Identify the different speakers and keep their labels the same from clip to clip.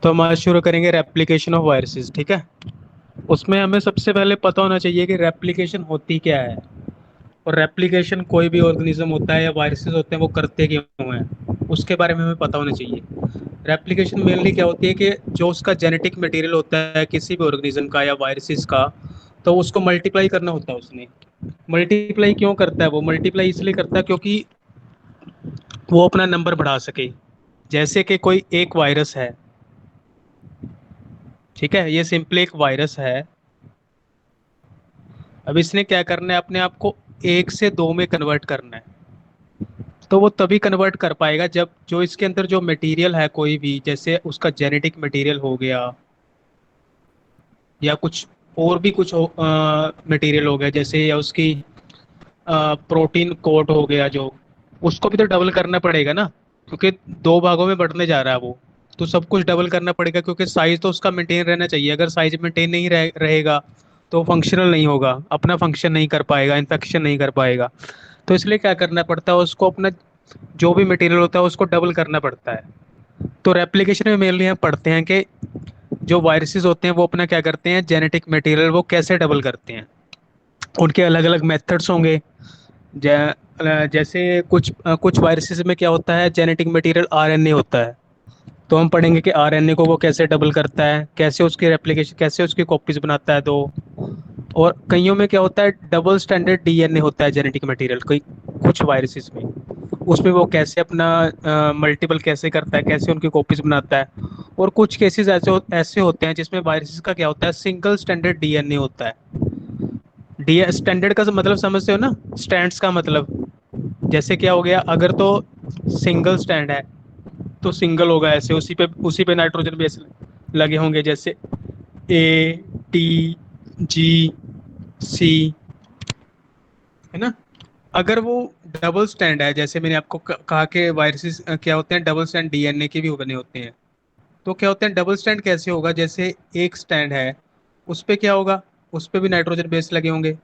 Speaker 1: तो हम आज शुरू करेंगे रेप्लिकेशन ऑफ वायरसेस। ठीक है। उसमें हमें सबसे पहले पता होना चाहिए कि रेप्लिकेशन होती क्या है, और रेप्लिकेशन कोई भी ऑर्गेनिज्म होता है या वायरसेस होते हैं वो करते क्यों हैं, उसके बारे में हमें पता होना चाहिए। रेप्लिकेशन मेनली क्या होती है कि जो उसका जेनेटिक मटेरियल होता है किसी भी ऑर्गेनिज्म का या वायरसेस का, तो उसको मल्टीप्लाई करना होता है उसने। मल्टीप्लाई क्यों करता है? वो मल्टीप्लाई इसलिए करता है क्योंकि वो अपना नंबर बढ़ा सके। जैसे कि कोई एक वायरस है, ठीक है, ये सिंपली एक वायरस है। अब इसने क्या करना है, अपने आप को एक से दो में कन्वर्ट करना है। तो वो तभी कन्वर्ट कर पाएगा जब जो इसके अंदर जो मटेरियल है, कोई भी, जैसे उसका जेनेटिक मटेरियल हो गया या कुछ और भी कुछ मटेरियल हो गया, जैसे या उसकी प्रोटीन कोट हो गया, जो उसको भी तो डबल करना पड़ेगा ना, क्योंकि दो भागों में बढ़ने जा रहा है वो। तो सब कुछ डबल करना पड़ेगा क्योंकि साइज तो उसका मेंटेन रहना चाहिए। अगर साइज मेंटेन नहीं रहेगा तो फंक्शनल नहीं होगा, अपना फंक्शन नहीं कर पाएगा, इन्फेक्शन नहीं कर पाएगा। तो इसलिए क्या करना पड़ता है, उसको अपना जो भी मटेरियल होता है उसको डबल करना पड़ता है। तो रेप्लिकेशन में मेनली हम पढ़ते हैं कि जो वायरसेस होते हैं वो अपना क्या करते हैं, जेनेटिक मटेरियल वो कैसे डबल करते हैं। उनके अलग अलग मेथड्स होंगे। जैसे कुछ वायरसेस में क्या होता है, जेनेटिक मटेरियल आरएनए होता है। तो हम पढ़ेंगे कि आरएनए को वो कैसे डबल करता है, कैसे उसकी रेप्लिकेशन, कैसे उसकी कॉपीज बनाता है। तो और कईयों में क्या होता है, डबल स्टैंडर्ड डीएनए होता है जेनेटिक मटेरियल, कोई कुछ वायरसेस में। उसमें वो कैसे अपना मल्टीपल कैसे करता है, कैसे उनकी कॉपीज बनाता है। और कुछ केसेस ऐसे होते हैं जिसमें वायरसेस का क्या होता है, सिंगल स्टैंडर्ड डीएनए होता है। डी स्टैंडर्ड का मतलब समझते हो ना, स्टैंड्स का मतलब। जैसे क्या हो गया, अगर तो सिंगल स्टैंड है तो सिंगल होगा, ऐसे उसी पे नाइट्रोजन बेस लगे होंगे, जैसे ए, टी, जी, सी, है ना। अगर वो डबल स्टैंड है, जैसे मैंने आपको कहा कि वायरसेस क्या होते हैं, डबल स्टैंड डीएनए के भी बने होते हैं। तो क्या होते हैं, डबल स्टैंड कैसे होगा, जैसे एक स्टैंड है, उस पे क्या होगा, उस पे भी नाइट्रोजन बेस लगे होंगे।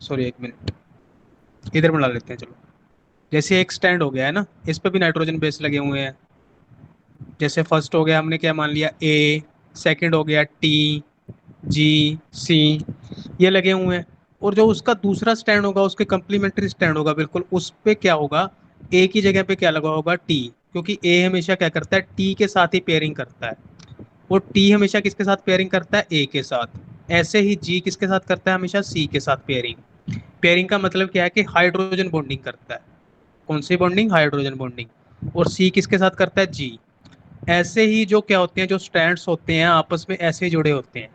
Speaker 1: सॉरी, एक मिनट, इधर बना लेते हैं चलो। जैसे एक स्टैंड हो गया है ना, इस पे भी नाइट्रोजन बेस लगे हुए हैं। जैसे फर्स्ट हो गया, हमने क्या मान लिया, ए। सेकंड हो गया टी, जी, सी, ये लगे हुए हैं। और जो उसका दूसरा स्टैंड होगा, उसके कंप्लीमेंट्री स्टैंड होगा बिल्कुल, उस पे क्या होगा, ए की जगह पे क्या लगा होगा, टी। क्योंकि ए हमेशा क्या करता है, टी के साथ ही पेयरिंग करता है। और टी हमेशा किसके साथ पेयरिंग करता है, ए के साथ। ऐसे ही जी किसके साथ करता है, हमेशा सी के साथ पेयरिंग। पेयरिंग का मतलब क्या है कि हाइड्रोजन बॉन्डिंग करता है। कौन सी बॉन्डिंग, हाइड्रोजन बॉन्डिंग। और सी किसके साथ करता है, जी। ऐसे ही जो क्या होते हैं, जो स्ट्रैंड्स होते हैं आपस में ऐसे ही जुड़े होते हैं।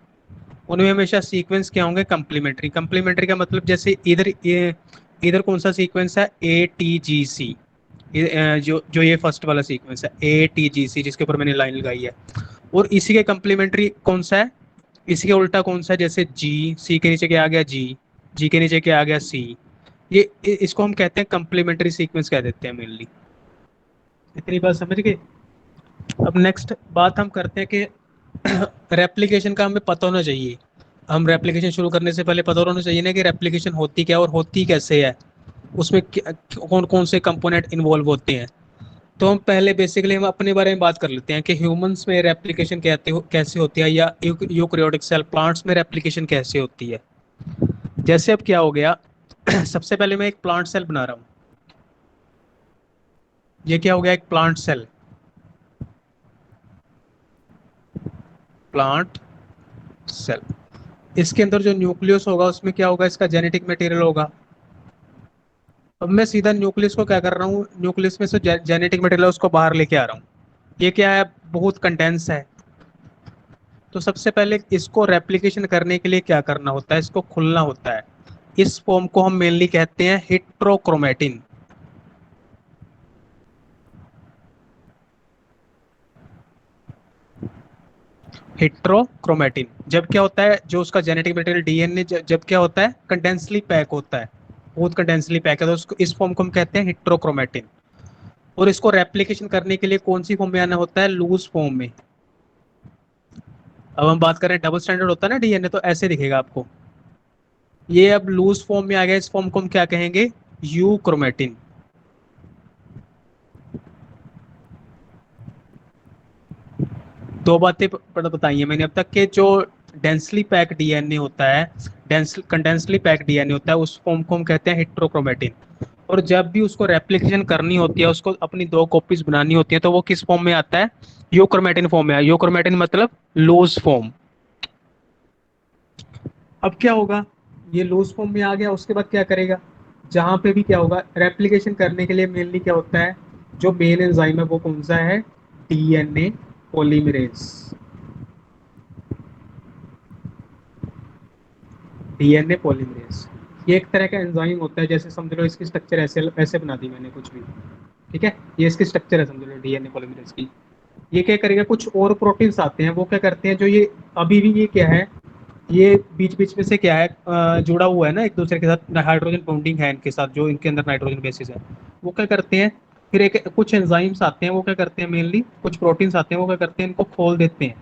Speaker 1: उनमें हमेशा सीक्वेंस क्या होंगे, कंप्लीमेंट्री। कंप्लीमेंट्री का मतलब जैसे इधर ये, इधर कौन सा सीक्वेंस है, ए टी जी सी। जो जो ये फर्स्ट वाला सीक्वेंस है, ए टी जी सी, जिसके ऊपर मैंने लाइन लगाई है। और इसी के कंप्लीमेंट्री कौन सा है, इसी के उल्टा कौन सा है, जैसे जी, सी के नीचे क्या आ गया, जी, जी के नीचे क्या आ गया, सी। इसको हम कहते हैं कंप्लीमेंट्री सीक्वेंस कह देते हैं मेनली। इतनी बात समझ गए। अब नेक्स्ट बात हम करते हैं कि रेप्लिकेशन का हमें पता होना चाहिए। हम रेप्लिकेशन शुरू करने से पहले पता होना चाहिए ना कि रेप्लिकेशन होती क्या है और होती कैसे है, उसमें कौन कौन से कंपोनेंट इन्वॉल्व होते हैं। तो हम पहले बेसिकली हम अपने बारे में बात कर लेते हैं कि ह्यूमंस में रेप्लिकेशन कहते हो कैसे होती है, या यूकैरियोटिक सेल प्लांट्स में रेप्लिकेशन कैसे होती है। जैसे अब क्या हो गया, सबसे पहले मैं एक प्लांट सेल बना रहा हूँ। ये क्या हो गया, एक प्लांट सेल, प्लांट सेल। इसके अंदर जो न्यूक्लियस होगा उसमें क्या होगा, इसका जेनेटिक मटेरियल होगा। अब मैं सीधा न्यूक्लियस को क्या कर रहा हूँ, न्यूक्लियस में से जेनेटिक मटेरियल उसको बाहर लेके आ रहा हूँ। ये क्या है, बहुत कंडेंस है। तो सबसे पहले इसको रेप्लिकेशन करने के लिए क्या करना होता है, इसको खुलना होता है। इस फॉर्म को हम मेनली कहते हैं हेट्रोक्रोमेटिन। हेट्रोक्रोमेटिन जब क्या होता है, जो उसका जेनेटिक मटेरियल डीएनए जब क्या होता है, कंडेंसली पैक होता है, बहुत कंडेंसली पैक है, तो उसको इस फॉर्म को हम कहते हैं हेट्रोक्रोमेटिन। और इसको रेप्लिकेशन करने के लिए कौन सी फॉर्म में आना होता है, लूज फॉर्म में। अब हम बात करें, डबल स्टैंडर्ड होता है ना डीएनए, तो ऐसे दिखेगा आपको। ये अब लूज फॉर्म में आ गया, इस फॉर्म को हम क्या कहेंगे, यू क्रोमेटिन। दो बातें बताई हैं मैंने अब तक, के जो डेंसली पैक डीएनए होता है, कंडेंसली पैक डीएनए होता है, उस फॉर्म को हम कहते हैं हेट्रोक्रोमेटिन। और जब भी उसको रेप्लिकेशन करनी होती है, उसको अपनी दो कॉपीज बनानी होती है, तो वो किस फॉर्म में आता है? यूक्रोमेटिन फॉर्म में है। यूक्रोमेटिन मतलब लूज फॉर्म। अब क्या होगा, ये लूज फॉर्म में आ गया, उसके बाद क्या करेगा, जहां पे भी क्या होगा, रेप्लिकेशन करने के लिए मेनली क्या होता है, जो मेन एंजाइम है वो कौन सा है? DNA polymerase. डीएनए पॉलीमरेज ये एक तरह का एंजाइम होता है, जैसे समझ लो इसकी स्ट्रक्चर ऐसे ऐसे बना दी मैंने कुछ भी, ठीक है, ये इसकी स्ट्रक्चर है समझ लो डीएनए पॉलीमरेज की। ये क्या करेगा, कुछ और प्रोटीन्स आते हैं, वो क्या करते हैं, जो ये अभी भी ये क्या है, ये बीच बीच में से क्या है, जुड़ा हुआ है ना एक दूसरे के साथ, हाइड्रोजन बॉन्डिंग है इनके साथ, जो इनके अंदर नाइट्रोजन बेसिस है, वो क्या करते हैं, फिर एक कुछ एंजाइम्स आते हैं, वो क्या करते हैं, मेनली कुछ प्रोटीन्स आते हैं, वो क्या करते हैं, इनको खोल देते हैं,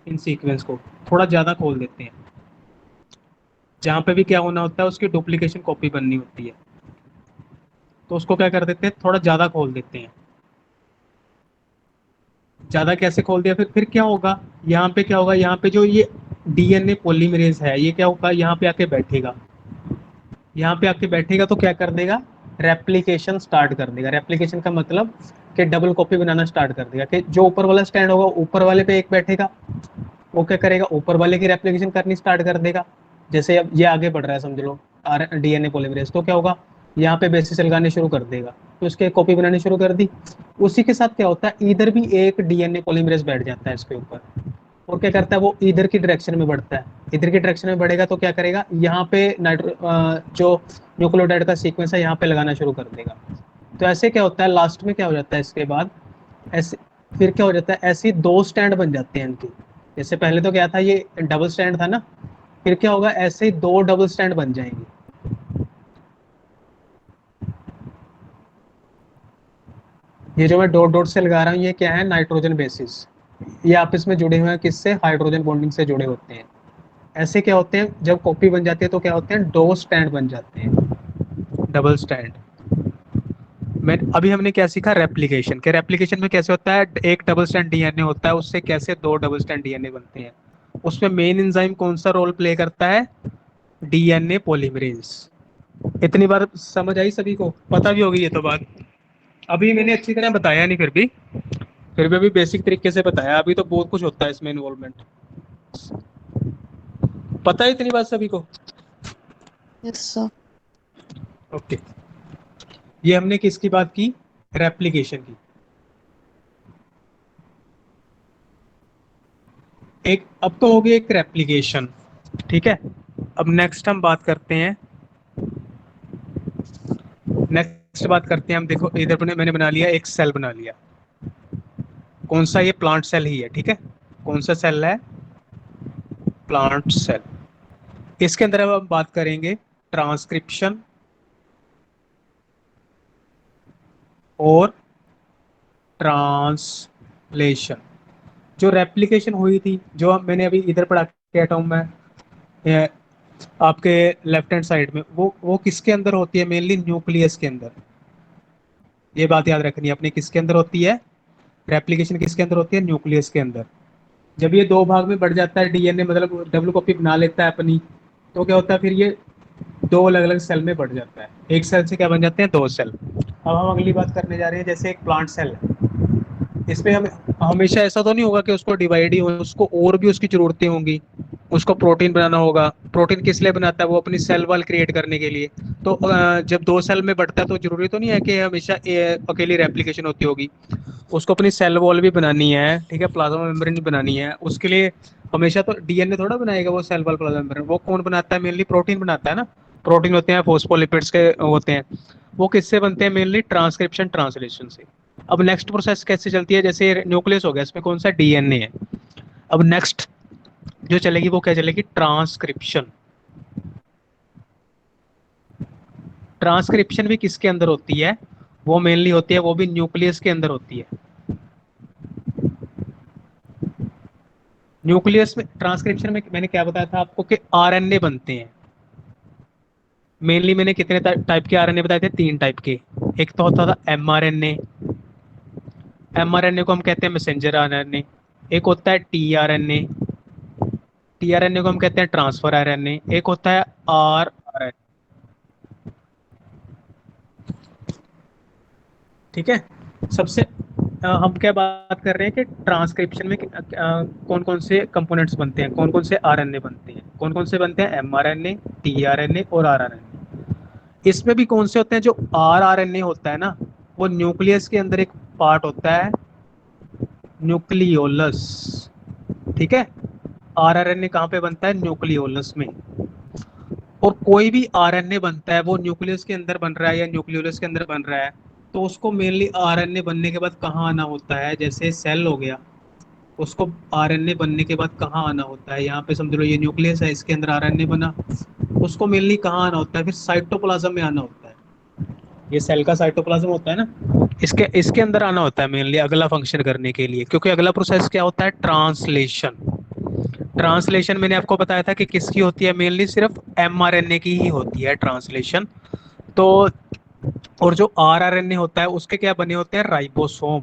Speaker 1: इन सीक्वेंस को थोड़ा ज्यादा खोल देते हैं। जहाँ पे भी क्या होना होता है, उसकी डुप्लीकेशन कॉपी बननी होती है, तो उसको क्या कर देते हैं, थोड़ा ज्यादा खोल देते हैं। ज्यादा कैसे खोल दिया, फिर क्या होगा, यहाँ पे क्या होगा, यहाँ पे जो ये डीएनए पॉलीमरेज है, ये क्या होगा, यहाँ पे आके बैठेगा, यहाँ पे आके बैठेगा तो क्या कर देगा, रेप्लिकेशन स्टार्ट कर देगा। रेप्लिकेशन का मतलब कि डबल कॉपी बनाना स्टार्ट कर देगा, कि जो ऊपर वाला स्टैंड होगा, ऊपर वाले पे एक बैठेगा, वो क्या करेगा, ऊपर वाले की रेप्लिकेशन करनी स्टार्ट कर देगा। जैसे अब ये आगे बढ़ रहा है समझ लो, डीएनए पॉलीमरेज, तो क्या होगा, यहाँ पे बेसिस लगाने शुरू कर देगा, तो इसके कॉपी बनानी शुरू कर दी। उसी के साथ क्या होता है, इधर भी एक डीएनए पॉलीमरेज बैठ जाता है इसके ऊपर, और क्या करता है, वो इधर की डायरेक्शन में बढ़ता है। इधर की डायरेक्शन में बढ़ेगा तो क्या करेगा, यहाँ पे जो न्यूक्लियोटाइड का सीक्वेंस है, यहाँ पे लगाना शुरू कर देगा। तो ऐसे क्या होता है, लास्ट में क्या हो जाता है इसके बाद, ऐसे फिर क्या हो जाता है, ऐसे दो स्टैंड बन जाते हैं इनके। जैसे पहले तो क्या था, ये डबल स्टैंड था ना, फिर क्या होगा, ऐसे ही दो डबल स्टैंड बन जाएंगे। ये जो मैं डॉट डॉट से लगा रहा हूँ, ये क्या है, नाइट्रोजन बेसिस। ये आपस में जुड़े हुए हैं, किससे, हाइड्रोजन बॉन्डिंग से जुड़े होते हैं। ऐसे क्या होते हैं, जब कॉपी बन जाती है तो क्या होते हैं, दो स्टैंड बन जाते हैं, डबल स्टैंड। मैं अभी हमने क्या सीखा, रेप्लिकेशन के, रेप्लिकेशन में कैसे होता है, एक डबल स्टैंड डीएनए होता है, उससे कैसे दो डबल स्टैंड डीएनए बनते हैं। उसमें मेन एंजाइम कौन सा रोल प्ले करता है, डीएनए पॉलीमरेज। इतनी बार समझ आई, सभी को पता भी होगी ये तो बात। अभी मैंने अच्छी तरह बताया नहीं, फिर भी अभी बेसिक तरीके से बताया, अभी तो बहुत कुछ होता है इसमें इन्वॉल्वमेंट। पता है इतनी बात सभी को?
Speaker 2: Yes sir.
Speaker 1: ओके, ये हमने किसकी बात की, रेप्लिकेशन की। एक अब तो हो गई एक रेप्लिकेशन, ठीक है। अब नेक्स्ट हम बात करते हैं, नेक्स्ट बात करते हैं हम, देखो इधर मैंने बना लिया, एक सेल बना लिया, कौन सा, ये प्लांट सेल ही है, ठीक है। कौन सा सेल है, प्लांट सेल। इसके अंदर अब हम बात करेंगे ट्रांसक्रिप्शन और ट्रांसलेशन। जो रेप्लिकेशन हुई थी, जो मैंने अभी इधर पढ़ा के हटा हूं मैं, ये आपके लेफ्ट हैंड साइड में, वो किसके अंदर होती है, मेनली न्यूक्लियस के अंदर। ये बात याद रखनी है अपने, किसके अंदर होती है, रेप्लिकेशन किसके अंदर होती है, न्यूक्लियस के अंदर। जब ये दो भाग में बढ़ जाता है डीएनए, मतलब डबल कॉपी बना लेता है अपनी, तो क्या होता है, फिर ये दो अलग अलग सेल में बढ़ जाता है, एक सेल से क्या बन जाते हैं, दो सेल। अब हम अगली बात करने जा रहे हैं, जैसे एक प्लांट सेल है, इसमें हम हमेशा ऐसा तो नहीं होगा कि उसको डिवाइड ही हो, उसको और भी उसकी जरूरतें होंगी। उसको प्रोटीन बनाना होगा, प्रोटीन किस लिए बनाता है, वो अपनी सेल वॉल क्रिएट करने के लिए। तो जब दो सेल में बढ़ता है तो जरूरी तो नहीं है कि हमेशा अकेली रेप्लिकेशन होती होगी, उसको अपनी सेल वॉल भी बनानी है, ठीक है, प्लाज्मा मेम्ब्रेन भी बनानी है। उसके लिए हमेशा तो डीएनए थोड़ा बनाएगा वो सेल वॉल प्लाज्मा मेम्ब्रेन, वो कौन बनाता है, मेनली प्रोटीन बनाता है ना। प्रोटीन होते हैं फोस्फोलिपिड्स के होते हैं, वो किससे बनते हैं, मेनली ट्रांसक्रिप्शन ट्रांसलेशन से। अब नेक्स्ट प्रोसेस कैसे चलती है, जैसे न्यूक्लियस हो गया, इसमें कौन सा, डीएनए है। अब नेक्स्ट जो चलेगी वो क्या चलेगी, ट्रांसक्रिप्शन। ट्रांसक्रिप्शन भी किसके अंदर होती है, वो मेनली होती है, वो भी न्यूक्लियस के अंदर होती है। न्यूक्लियस में ट्रांसक्रिप्शन में मैंने क्या बताया था आपको, कि आरएनए बनते हैं। मेनली मैंने कितने टाइप के आरएनए बताए थे, तीन टाइप के। एक तो होता था एमआरएनए, एमआरएनए को हम कहते हैं मैसेंजर आरएनए। एक होता है टीआरएनए, टीआरएनए को हम कहते हैं ट्रांसफर आरएनए, एक होता है आरआरएनए। ठीक है। सबसे हम क्या बात कर रहे हैं कि ट्रांसक्रिप्शन में कौन कौन से कंपोनेंट्स बनते हैं, कौन कौन से आरएनए बनते हैं, कौन कौन से बनते हैं, एमआरएनए, टीआरएनए और आरआरएनए। इसमें भी कौन से होते हैं, जो आरआरएनए होता है ना, वो न्यूक्लियस के अंदर एक पार्ट होता है न्यूक्लियोलस। ठीक है। आरआरएनए कहाँ पे बनता है, न्यूक्लियोलस में। और कोई भी आरएनए बनता है वो न्यूक्लियस के अंदर बन रहा है या न्यूक्लियोलस के अंदर बन रहा है, तो उसको मेनली आरएनए बनने के बाद कहाँ आना होता है, जैसे सेल हो गया, उसको आरएनए बनने के बाद कहाँ आना होता है, यहाँ पे समझ लो ये न्यूक्लियस है, इसके अंदर आरएनए बना, उसको मेनली कहाँ आना होता है, फिर साइटोप्लाज्म में आना होता है। ये सेल का साइटोप्लाज्म होता है ना, इसके इसके अंदर आना होता है मेनली अगला फंक्शन करने के लिए, क्योंकि अगला प्रोसेस क्या होता है, ट्रांसलेशन। ट्रांसलेशन मैंने आपको बताया था कि किसकी होती है, मेनली सिर्फ एमआरएनए की ही होती है ट्रांसलेशन। तो और जो आरआरएनए होता है उसके क्या बने होते हैं, राइबोसोम।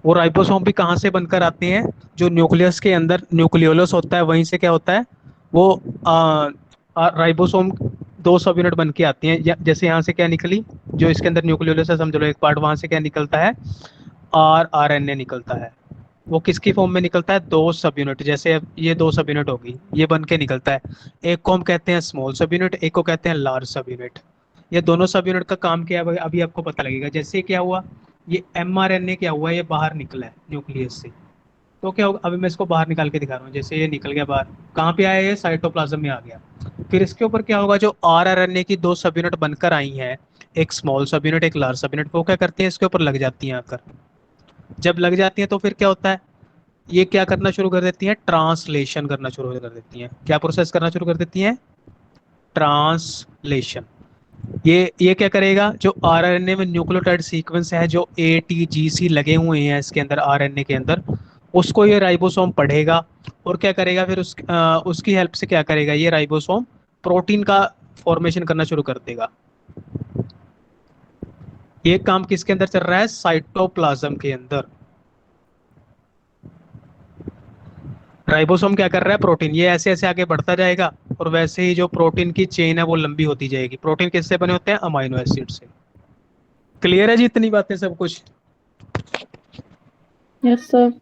Speaker 1: वो राइबोसोम भी कहाँ से बनकर आते हैं, जो न्यूक्लियस के अंदर न्यूक्लियोलस होता है वहीं से क्या होता है, वो राइबोसोम दो सब यूनिट बन के आती हैं। जैसे यहाँ से क्या निकली, जो इसके अंदर न्यूक्लियोलस है समझ लो एक पार्ट, वहां से क्या निकलता है, आरआरएनए निकलता है। वो किसकी फॉर्म में निकलता है, दो सब यूनिट, जैसे अब ये दो सब यूनिट होगी, ये बन के निकलता है। एक को हम कहते हैं स्मॉल सब यूनिट, एक को कहते हैं लार्ज सब यूनिट। ये दोनों सब यूनिट का काम क्या है अभी आपको पता लगेगा। जैसे क्या हुआ, ये एमआरएनए क्या हुआ, ये बाहर निकला है न्यूक्लियस से, तो क्या होगा, अभी मैं इसको बाहर निकाल के दिखा रहा हूँ। जैसे ये निकल गया बाहर, कहाँ पे आया, ये साइटोप्लाज्म में आ गया। फिर इसके ऊपर क्या होगा, जो आरआरएनए की दो सब यूनिट बनकर आई हैं, एक स्मॉल सब यूनिट एक लार्ज सब यूनिट, वो क्या करती हैं, इसके ऊपर लग जाती हैं आकर। जब लग जाती हैं तो फिर क्या होता है, ये क्या करना शुरू कर देती हैं, ट्रांसलेशन करना शुरू कर देती हैं। क्या प्रोसेस करना शुरू कर देती हैं, ट्रांसलेशन। ये क्या करेगा, जो आरएनए में न्यूक्लियोटाइड सीक्वेंस है, जो ATGC लगे हुए हैं इसके अंदर आरएनए के अंदर, उसको ये राइबोसोम पढ़ेगा और क्या करेगा, फिर उसकी हेल्प से क्या करेगा, ये राइबोसोम प्रोटीन का फॉर्मेशन करना शुरू कर देगा। ये काम किसके अंदर चल रहा है, साइटोप्लाज्म के अंदर। राइबोसोम क्या कर रहा है, प्रोटीन, ये ऐसे ऐसे आगे बढ़ता जाएगा और वैसे ही जो प्रोटीन की चेन है वो लंबी होती जाएगी। प्रोटीन किससे बने होते हैं, अमाइनो एसिड से। क्लियर है जी इतनी बातें सब कुछ।
Speaker 2: Yes, sir.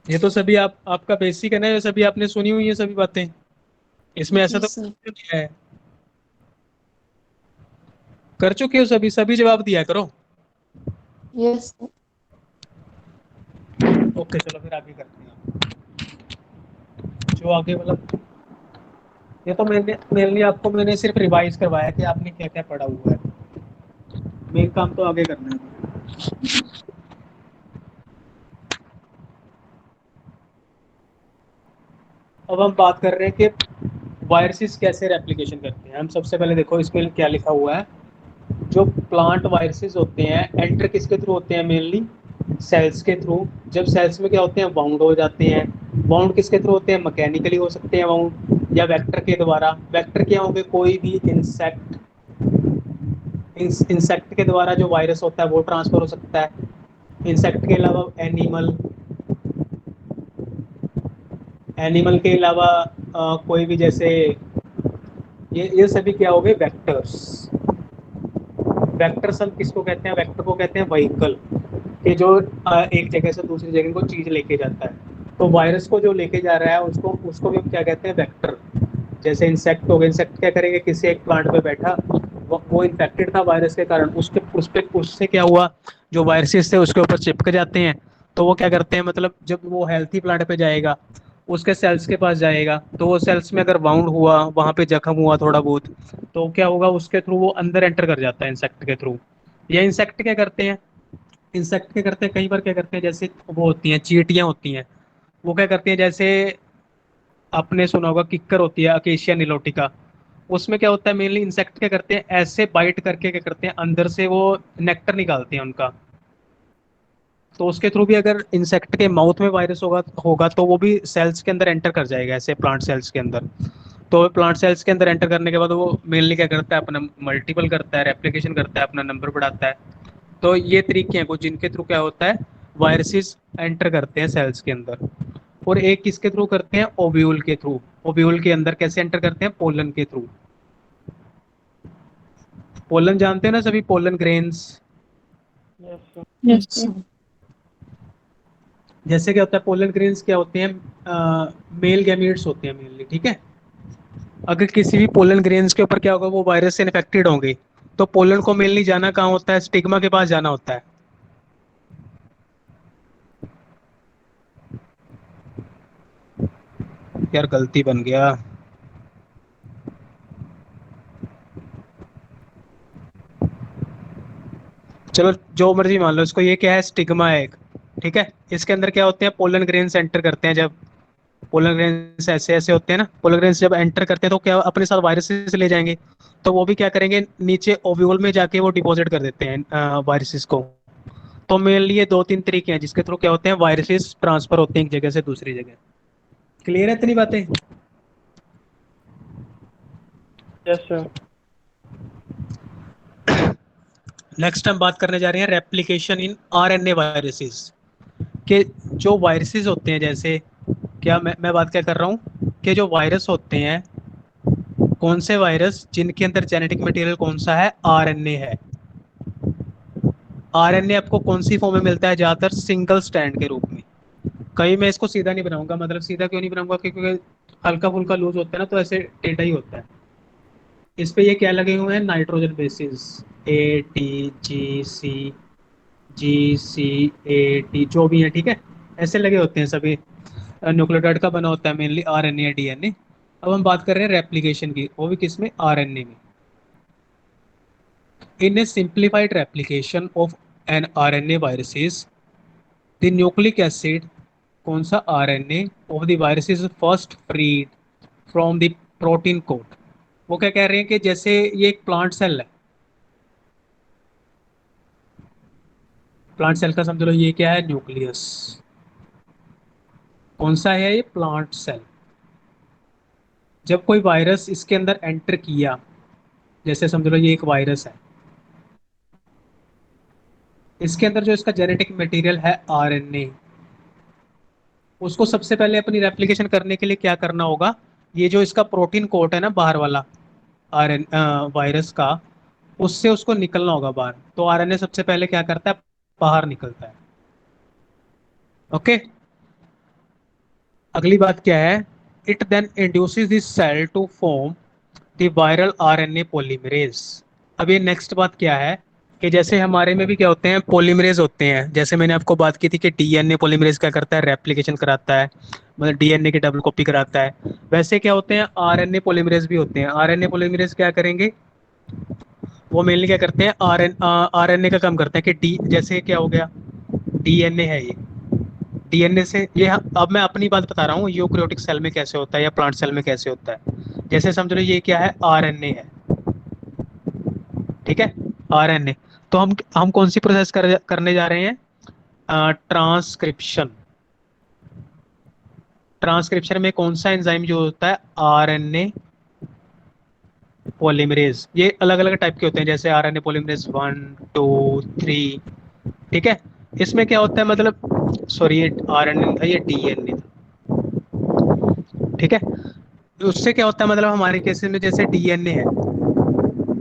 Speaker 1: ये तो सभी आपका बेसिक है ना, ये सभी आपने सुनी हुई है सभी बातें, इसमें ऐसा तो
Speaker 2: Yes, sir.
Speaker 1: कुछ नहीं है। कर चुके हो सभी, सभी जवाब दिया करो।
Speaker 2: Yes, sir.
Speaker 1: ओके चलो फिर आगे करते हैं। जो आगे मतलब, ये तो मैंने मेनली आपको मैंने सिर्फ रिवाइज करवाया कि आपने क्या क्या पढ़ा हुआ है, मेन काम तो आगे करना है। अब हम बात कर रहे हैं कि वायरसेस कैसे रेप्लिकेशन करते हैं। हम सबसे पहले देखो इसमें क्या लिखा हुआ है, जो प्लांट वायरसेस होते हैं एंटर किसके थ्रू होते हैं, मेनली सेल्स के थ्रू। जब सेल्स में क्या होते हैं, बाउंड हो जाते हैं। बाउंड किसके थ्रू होते हैं, मैकेनिकली हो सकते हैं बाउंड, या वेक्टर के द्वारा। वेक्टर क्या होंगे, कोई भी इंसेक्ट, इंसेक्ट के द्वारा जो वायरस होता है वो ट्रांसफर हो सकता है। इंसेक्ट के अलावा एनिमल, एनिमल के अलावा कोई भी, जैसे ये सभी क्या हो गए, वेक्टर्स। वेक्टर्स हम किसको कहते हैं, वेक्टर को कहते हैं व्हीकल, कि जो एक जगह से दूसरी जगह को चीज लेके जाता है। तो वायरस को जो लेके जा रहा है उसको उसको भी हम क्या कहते हैं, वेक्टर। जैसे इंसेक्ट हो गए, इंसेक्ट क्या करेंगे, किसी एक प्लांट पे बैठा, वो इन्फेक्टेड था वायरस के कारण, उसके उस पे उससे क्या हुआ, जो वायरसेस थे उसके ऊपर चिपक जाते हैं। तो वो क्या करते हैं, मतलब जब वो हेल्थी प्लांट पे जाएगा, उसके सेल्स के पास जाएगा, तो वो सेल्स में अगर बाउंड हुआ, वहां पे जख्म हुआ थोड़ा बहुत, तो क्या होगा, उसके थ्रू वो अंदर एंटर कर जाता है इंसेक्ट के थ्रू। या इंसेक्ट क्या करते हैं, इंसेक्ट क्या करते हैं, कई बार क्या करते हैं, जैसे वो होती हैं चींटियां होती हैं, वो क्या करती हैं, जैसे आपने सुना होगा किक्कर होती है अकेशिया निलोटिका, उसमें क्या होता है, मेनली इंसेक्ट क्या करते हैं, ऐसे बाइट करके क्या करते हैं, अंदर से वो नेक्टर निकालते हैं उनका। तो उसके थ्रू भी अगर इंसेक्ट के माउथ में वायरस होगा होगा तो वो भी सेल्स के अंदर एंटर कर जाएगा, ऐसे प्लांट सेल्स के अंदर। तो प्लांट सेल्स के अंदर एंटर करने के बाद वो मेनली क्या करता है, अपना मल्टीपल करता है, रेप्लिकेशन करता है, अपना नंबर बढ़ाता है। तो ये तरीके हैं कुछ जिनके थ्रू क्या होता है, वायरसेस एंटर करते हैं सेल्स के अंदर। और एक किसके थ्रू करते हैं, ओव्यूल के थ्रू। ओव्यूल के अंदर कैसे एंटर करते हैं, पोलन के थ्रू। पोलन जानते हैं ना सभी, pollen grains.
Speaker 3: Yes, sir.
Speaker 2: Yes, sir.
Speaker 1: जैसे क्या होता है, पोलन ग्रेन्स क्या होते हैं, मेल गैमीट्स होते हैं मेनली, ठीक है। अगर किसी भी पोलन ग्रेन्स के ऊपर क्या होगा, वो वायरस से इन्फेक्टेड होंगे, तो पोलन को मेनली जाना कहाँ होता है, स्टिग्मा के पास जाना होता है। यार गलती बन गया। चलो जो मर्जी मान लो इसको, ये क्या है, स्टिग्मा है एक, ठीक है। इसके अंदर क्या होते हैं, पोलन ग्रेन्स एंटर करते हैं। जब पोलन ग्रेन्स ऐसे ऐसे होते हैं ना, पोलन ग्रेन्स जब एंटर करते हैं तो क्या अपने साथ वायरसेस ले जाएंगे, तो वो भी क्या करेंगे, नीचे ओव्यूल में जाके वो डिपॉजिट कर देते हैं वायरसेस को। तो मेनली ये दो तीन तरीके हैं जिसके थ्रू क्या होते हैं, वायरसेस ट्रांसफर होते हैं एक जगह से दूसरी जगह। क्लियर है इतनी बातें?
Speaker 3: Yes, sir.
Speaker 1: नेक्स्ट हम बात करने जा रहे हैं रेप्लिकेशन इन आरएनए वायरसेस के। जो वायरसेस होते हैं, जैसे क्या मैं बात क्या कर रहा हूँ, कि जो वायरस होते हैं, कौन से वायरस जिनके अंदर जेनेटिक मटेरियल कौन सा है, आरएनए है। आरएनए आपको कौन सी फॉर्म में मिलता है, ज्यादातर सिंगल स्ट्रैंड के रूप में। कहीं मैं इसको सीधा नहीं बनाऊंगा, मतलब सीधा क्यों नहीं बनाऊंगा, क्योंकि हल्का फुल्का लूज होता है ना, तो ऐसे टेढ़ा ही होता है। इस पे ये क्या लगे हुए हैं, नाइट्रोजन बेसिस, ATGC, GCAT, जो भी है, ठीक है, ऐसे लगे होते हैं सभी। न्यूक्लियोटाइड का बना होता है मेनली आरएनए डीएनए। अब हम बात कर रहे हैं रेप्लिकेशन की, वो भी किसमें, आरएनए में। In a simplified replication of an RNA viruses, the nucleic acid, कौन सा, RNA of the virus is first freed from the protein code. वो क्या कह रहे हैं कि जैसे ये एक प्लांट सेल है, प्लांट सेल का समझ लो ये क्या है, न्यूक्लियस। कौन सा है ये, प्लांट सेल। जब कोई वायरस इसके अंदर एंटर किया, जैसे समझ लो ये एक वायरस है, इसके अंदर जो इसका जेनेटिक मटेरियल है आरएनए, उसको सबसे पहले अपनी रेप्लिकेशन करने के लिए क्या करना होगा, ये जो इसका प्रोटीन कोट है ना बाहर वाला, आरएन वायरस का, उससे उसको निकलना होगा बाहर। तो आरएनए सबसे पहले क्या करता है, बाहर निकलता है। ओके। अगली बात क्या है, it then induces this cell to form the viral RNA polymerase. अब ये नेक्स्ट बात क्या है, कि जैसे हमारे में भी क्या होते हैं, पॉलीमरेज होते हैं। जैसे मैंने आपको बात की थी कि डीएनए पॉलीमरेज क्या करता है, रेप्लिकेशन कराता है, मतलब डीएनए की डबल कॉपी कराता है। वैसे क्या होते हैं, आरएनए पॉलीमरेज भी होते हैं। आरएनए पॉलीमरेज क्या करेंगे, वो मेनली क्या करते हैं, आरएनए का काम करते हैं कि डी, जैसे क्या हो गया, डीएनए है ये, डीएनए से ये, अब मैं अपनी बात बता रहा हूँ, यूकेरियोटिक सेल में कैसे होता है या प्लांट सेल में कैसे होता है। जैसे समझ लो ये क्या है, आरएनए है, ठीक है, आरएनए। तो हम कौन सी प्रोसेस करने जा रहे हैं, ट्रांसक्रिप्शन। ट्रांसक्रिप्शन में कौन सा एंजाइम जो होता है, आरएनए पॉलीमरेज। ये अलग अलग टाइप के होते हैं, जैसे आरएनए पॉलीमरेज 1 2 3, ठीक है। इसमें क्या होता है, मतलब सॉरी ये आरएनए था, ये डीएनए था, ठीक है। उससे क्या होता है, मतलब हमारे केसेस में जैसे डीएनए है,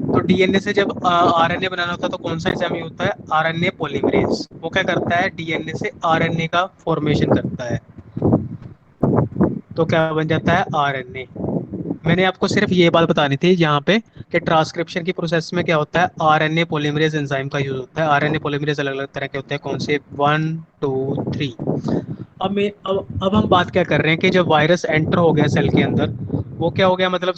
Speaker 1: तो डीएनए से जब आरएनए बनाना होता है तो कौन सा एंजाइम होता है, आरएनए पॉलीमरेज। वो क्या करता है, डीएनए से आरएनए का फॉर्मेशन करता है, तो क्या बन जाता है, आरएनए। मैंने आपको सिर्फ ये बात बतानी थी यहाँ पे, कि ट्रांसक्रिप्शन की प्रोसेस में क्या होता है, आरएनए पॉलीमरेज एंजाइम का यूज होता है। आरएनए पॉलीमरेज अलग अलग तरह के होते हैं, कौन से, 1 2 3। अब हम बात क्या कर रहे हैं, कि जब वायरस एंटर हो गया सेल के अंदर, वो क्या हो गया, मतलब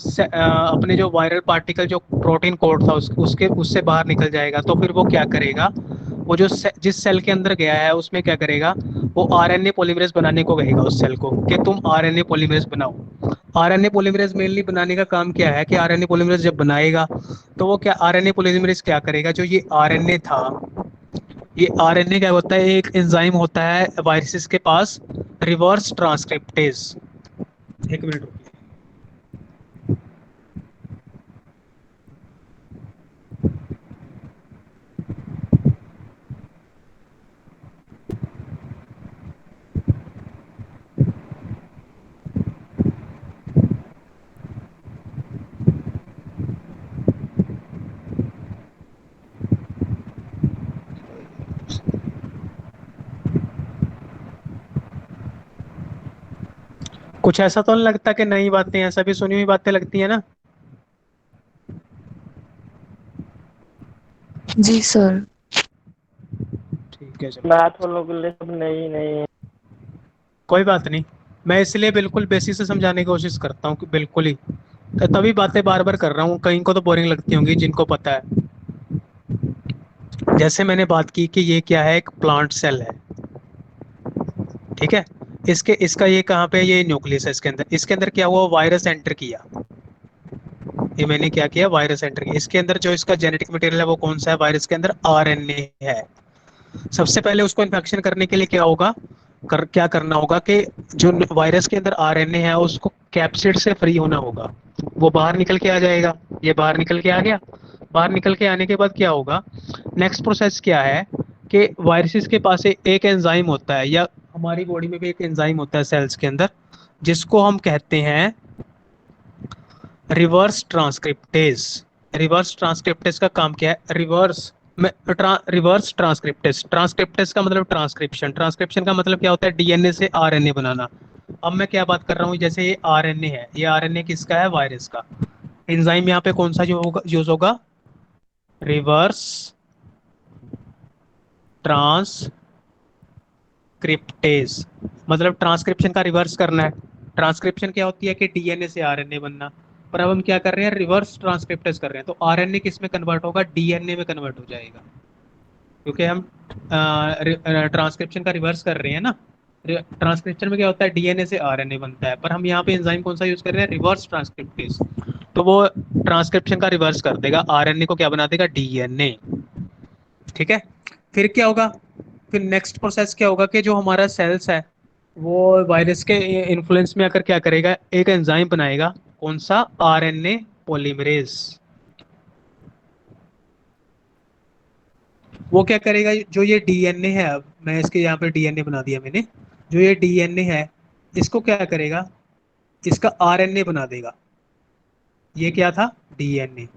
Speaker 1: अपने जो वायरल पार्टिकल जो प्रोटीन कोड था उसके उससे बाहर निकल जाएगा। तो फिर वो क्या करेगा, वो जो जिस सेल के अंदर गया है उसमें क्या करेगा, वो आरएनए पॉलीमरेज बनाने को कहेगा उस सेल को, कि तुम आरएनए पॉलीमरेज बनाओ। आरएनए पॉलीमरेज मेनली बनाने का काम क्या है, कि आरएनए पॉलीमरेज जब बनाएगा, तो वो क्या, आरएनए पॉलीमरेज क्या करेगा, जो ये आरएनए था, ये आरएनए क्या होता है, एक एंजाइम होता है वायरसेस के पास, रिवर्स ट्रांसक्रिप्टेज। एक मिनट रुकिए। कुछ ऐसा तो नहीं लगता कि नई बातें हैं, सभी सुनी हुई बातें लगती है ना?
Speaker 2: जी सर।
Speaker 1: ठीक है चलो,
Speaker 3: मैथ वालों के लिए सब नई नई है।
Speaker 1: कोई बात नहीं। मैं इसलिए बिल्कुल बेसिक से समझाने की कोशिश करता हूँ कि बिल्कुल ही, तो तभी बातें बार बार कर रहा हूँ, कहीं को तो बोरिंग लगती होंगी जिनको पता है। जैसे मैंने बात की कि ये क्या है, एक प्लांट सेल है, ठीक है। इसके इसका ये कहाँ पे है, ये न्यूक्लियस है, इसके अंदर क्या हुआ, वायरस एंटर किया। ये मैंने क्या किया, वायरस एंटर किया। इसके अंदर जो इसका जेनेटिक मटेरियल है वो कौन सा है, वायरस के अंदर आरएनए है। सबसे पहले उसको इन्फेक्शन करने के लिए क्या होगा, क्या करना होगा कि जो वायरस के अंदर आरएनए है उसको कैप्सिड से फ्री होना होगा। वो बाहर निकल के आ जाएगा, ये बाहर निकल के आ गया। बाहर निकल के आने के बाद क्या होगा, नेक्स्ट प्रोसेस क्या है कि वायरसेस के पास एक एंजाइम होता है, या हमारी बॉडी में भी एक एंजाइम होता है सेल्स के अंदर, जिसको हम कहते हैं रिवर्स ट्रांसक्रिप्टेज। रिवर्स ट्रांसक्रिप्टेज का काम क्या है, रिवर्स ट्रांसक्रिप्टेज। ट्रांसक्रिप्टेज का मतलब ट्रांसक्रिप्शन, ट्रांसक्रिप्शन का मतलब क्या होता है, डीएनए से आरएनए बनाना। अब मैं क्या बात कर रहा हूँ, जैसे ये आरएनए है, ये आरएनए किसका है, वायरस का। एंजाइम यहाँ पे कौन सा जो होगा, यूज होगा, रिवर्स ट्रांसक्रिप्टेज। मतलब ट्रांसक्रिप्शन का रिवर्स करना है। ट्रांसक्रिप्शन क्या होती है कि डीएनए से आरएनए बनना, पर अब हम क्या कर रहे हैं, रिवर्स ट्रांसक्रिप्टेज कर रहे हैं। तो आरएनए किस में कन्वर्ट होगा, डीएनए में कन्वर्ट हो जाएगा, क्योंकि हम ट्रांसक्रिप्शन का रिवर्स कर रहे हैं ना। ट्रांसक्रिप्शन में क्या होता है, डीएनए से आरएनए बनता है, पर हम यहाँ पे एंजाइम कौन सा यूज कर रहे हैं, रिवर्स ट्रांसक्रिप्टेज। तो वो ट्रांसक्रिप्शन का रिवर्स कर देगा, आरएनए को क्या बना देगा, डीएनए। ठीक है। फिर क्या होगा, फिर नेक्स्ट प्रोसेस क्या होगा कि जो हमारा सेल्स है वो वायरस के इन्फ्लुएंस में आकर क्या करेगा, एक एंजाइम बनाएगा, कौन सा, आरएनए पॉलीमरेज। वो क्या करेगा, जो ये डीएनए है, अब मैं इसके यहाँ पे डीएनए बना दिया मैंने, जो ये डीएनए है इसको क्या करेगा, इसका आरएनए बना देगा। ये क्या था, डीएनए।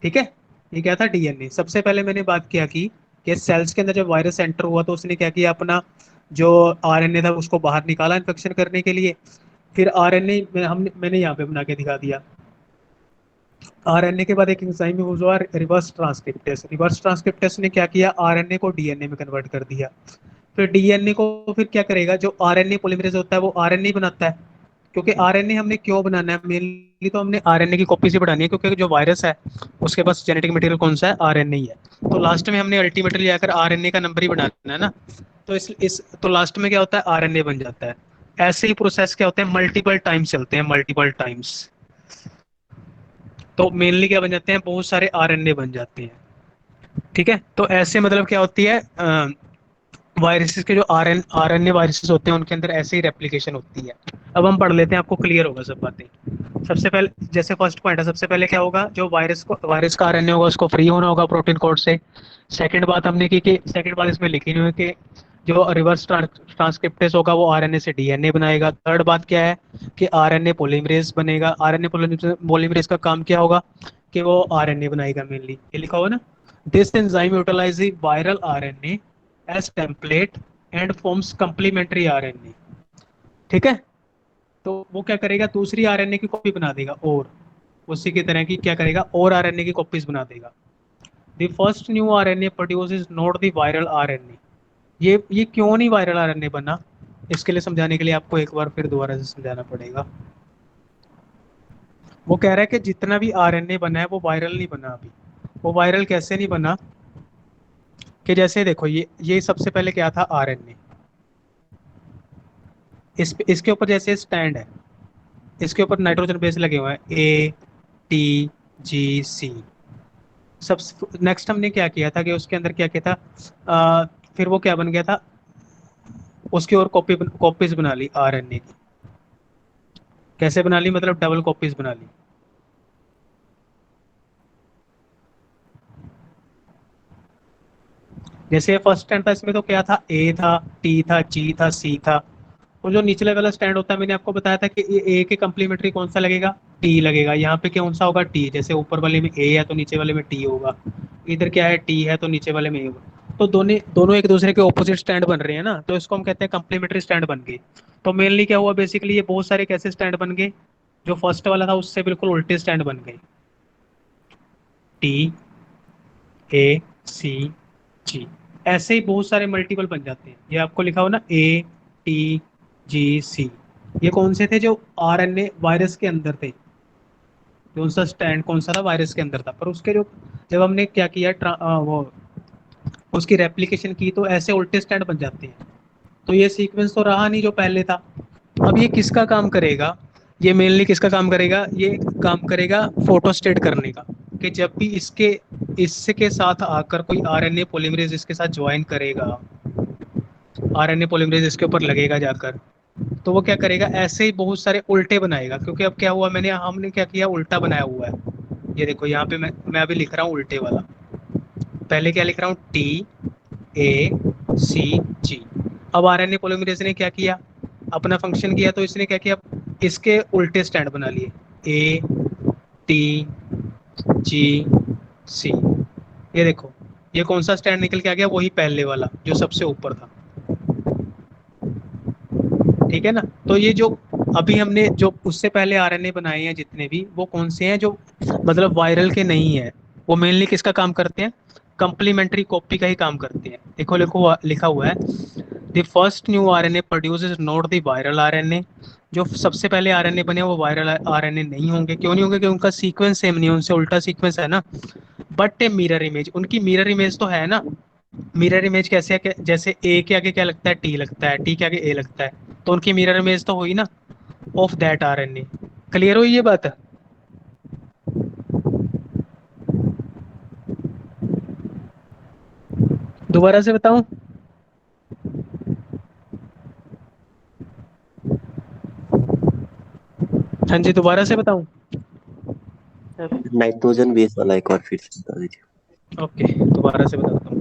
Speaker 1: ठीक है। ये क्या था, डीएनए। सबसे पहले मैंने बात किया कि सेल्स के अंदर जब वायरस एंटर हुआ तो उसने क्या किया, अपना जो आरएनए था उसको बाहर निकाला इन्फेक्शन करने के लिए। फिर आरएनए मैंने यहाँ पे बना के दिखा दिया। आरएनए के बाद एक एंजाइम यूज हुआ, रिवर्स ट्रांसक्रिप्टेस। रिवर्स ट्रांसक्रिप्टेस ने क्या किया, आरएनए को डीएनए में कन्वर्ट कर दिया। फिर डीएनए को फिर क्या करेगा, जो आरएनए पॉलीमरेज होता है वो आरएनए बनाता है। क्योंकि आरएनए हमने क्यों बनाना है, मेनली तो हमने आरएनए की कॉपी से बढ़ानी है, क्योंकि जो वायरस है उसके पास जेनेटिक मटेरियल कौन सा है, आरएनए ही है। तो लास्ट में हमने अल्टीमेटली आकर आरएनए का नंबर ही बनाना है ना। तो इस तो लास्ट में क्या होता है, आरएनए बन जाता है। ऐसे ही प्रोसेस क्या होते हैं, मल्टीपल टाइम्स चलते हैं, मल्टीपल टाइम्स। तो मेनली क्या बन जाते हैं, बहुत सारे आरएनए बन जाते हैं। ठीक है। तो ऐसे मतलब क्या होती है, वायरसेस के जो आरएनए वायरसेस होते हैं उनके अंदर ऐसे ही रेप्लिकेशन होती है। अब हम पढ़ लेते हैं, आपको क्लियर होगा सब बातें। सबसे पहले जैसे फर्स्ट पॉइंट है, सबसे पहले क्या होगा, जो वायरस का आरएनए होगा उसको फ्री होना होगा प्रोटीन कोड से। सेकंड बात हमने की कि सेकंड बात इसमें लिखी नहीं हुई कि जो रिवर्स ट्रांसक्रिप्टेज होगा वो आरएनए से डीएनए बनाएगा। थर्ड बात क्या है कि आरएनए पॉलीमरेज बनेगा। आरएनए पॉलीमरेज का काम क्या होगा कि वो आरएनए बनाएगा, मेनली ये लिखा हुआ ना, this enzyme utilize viral RNA as template and forms complementary RNA. ठीक है। तो वो क्या करेगा, दूसरी आरएनए की कॉपी बना देगा, और उसी की तरह की क्या करेगा, और आरएनए की कॉपीज बना देगा। The first new RNA produce is not the viral RNA. ये क्यों नहीं वायरल आरएनए बना, इसके लिए समझाने के लिए आपको एक बार फिर दोबारा से समझाना पड़ेगा। वो कह रहा है कि जितना भी आरएनए बना है वो वायरल नहीं बना अभी। वो वायरल कैसे नहीं बना, कि जैसे देखो ये सबसे पहले क्या था, आरएनए। इसके ऊपर जैसे स्टैंड है, इसके ऊपर नाइट्रोजन बेस लगे हुए हैं, ATGC। सब नेक्स्ट हमने क्या किया था कि उसके अंदर क्या किया था, फिर वो क्या बन गया था, उसकी और कॉपीज बना ली आरएनए की। कैसे बना ली, मतलब डबल कॉपीज बना ली। जैसे फर्स्ट स्टैंड था इसमें तो क्या था, A था, T था, G था, C था। और जो निचले वाला स्टैंड होता है, मैंने आपको बताया था कि ए के कम्प्लीमेंट्री कौन सा लगेगा, टी लगेगा। यहाँ पे कौन सा होगा, टी। जैसे ऊपर वाले में ए है तो नीचे वाले में टी होगा, इधर क्या है, टी है तो नीचे वाले में ए होगा। तो दोनों दोनों एक दूसरे के ऑपोजिट स्टैंड बन रहे हैं ना, तो इसको हम कहते हैं कम्प्लीमेंट्री स्टैंड बन गए। तो मेनली क्या हुआ, बेसिकली ये बहुत सारे कैसे स्टैंड बन गए, जो फर्स्ट वाला था उससे बिल्कुल उल्टे स्टैंड बन गए। टी, ए, सी, जी, ऐसे ही बहुत सारे मल्टीपल बन जाते हैं। ये आपको लिखा हो ना, ए, टी, जी, सी, ये कौन से थे जो आरएनए वायरस के अंदर थे, कौन सा स्टैंड कौन सा था वायरस के अंदर था, पर उसके जो जब हमने क्या किया वो उसकी रेप्लिकेशन की तो ऐसे उल्टे स्टैंड बन जाते हैं। तो ये सीक्वेंस तो रहा नहीं जो पहले था। अब ये किसका काम करेगा, ये मेनली किसका काम करेगा, ये काम करेगा फोटोस्टेट करने का, कि जब भी इसके साथ आकर कोई आरएनए पॉलीमरेज इसके साथ ज्वाइन करेगा, आरएनए पॉलीमरेज इसके ऊपर लगेगा जाकर, तो वो क्या करेगा, ऐसे ही बहुत सारे उल्टे बनाएगा। क्योंकि अब क्या हुआ, हमने क्या किया, उल्टा बनाया हुआ है। ये देखो यहाँ पे मैं अभी लिख रहा हूँ उल्टे वाला। पहले क्या लिख रहा हूँ, टी, ए, सी, जी। अब आरएनए पॉलीमरेज ने क्या किया, अपना फंक्शन किया, तो इसने क्या किया, इसके उल्टे स्टैंड बना लिए, ए, टी, जी, सी। ये देखो, ये कौन सा स्टैंड निकल के आ गया, वही पहले वाला जो सबसे ऊपर था। ठीक है ना। तो ये जो अभी हमने जो उससे पहले आरएनए बनाए हैं जितने भी, वो कौन से हैं जो मतलब वायरल के नहीं है, वो मेनली किसका काम करते हैं, कंप्लीमेंट्री कॉपी का ही काम करते हैं। देखो लिखो लिखा हुआ है, the first new RNA produces not the viral RNA. जो सबसे पहले आरएनए बने वो वायरल आरएनए नहीं होंगे। क्यों नहीं होंगे, क्योंकि उनका सीक्वेंस सेम नहीं है, उनसे उल्टा सीक्वेंस है ना। बट ए मिरर इमेज, उनकी मिरर इमेज तो है ना। मिरर इमेज कैसे है जैसे ए के आगे क्या लगता है, टी लगता है, टी के आगे ए लगता है, तो उनकी मिरर इमेज तो हुई ना ऑफ दैट आरएनए। क्लियर हुई ये बात। दोबारा से बताऊं, हाँ जी दोबारा से बताऊं।
Speaker 3: सर
Speaker 4: नाइट्रोजन बेस वाला एक और फिर से बता दीजिए।
Speaker 1: ओके, दोबारा से बताता हूँ।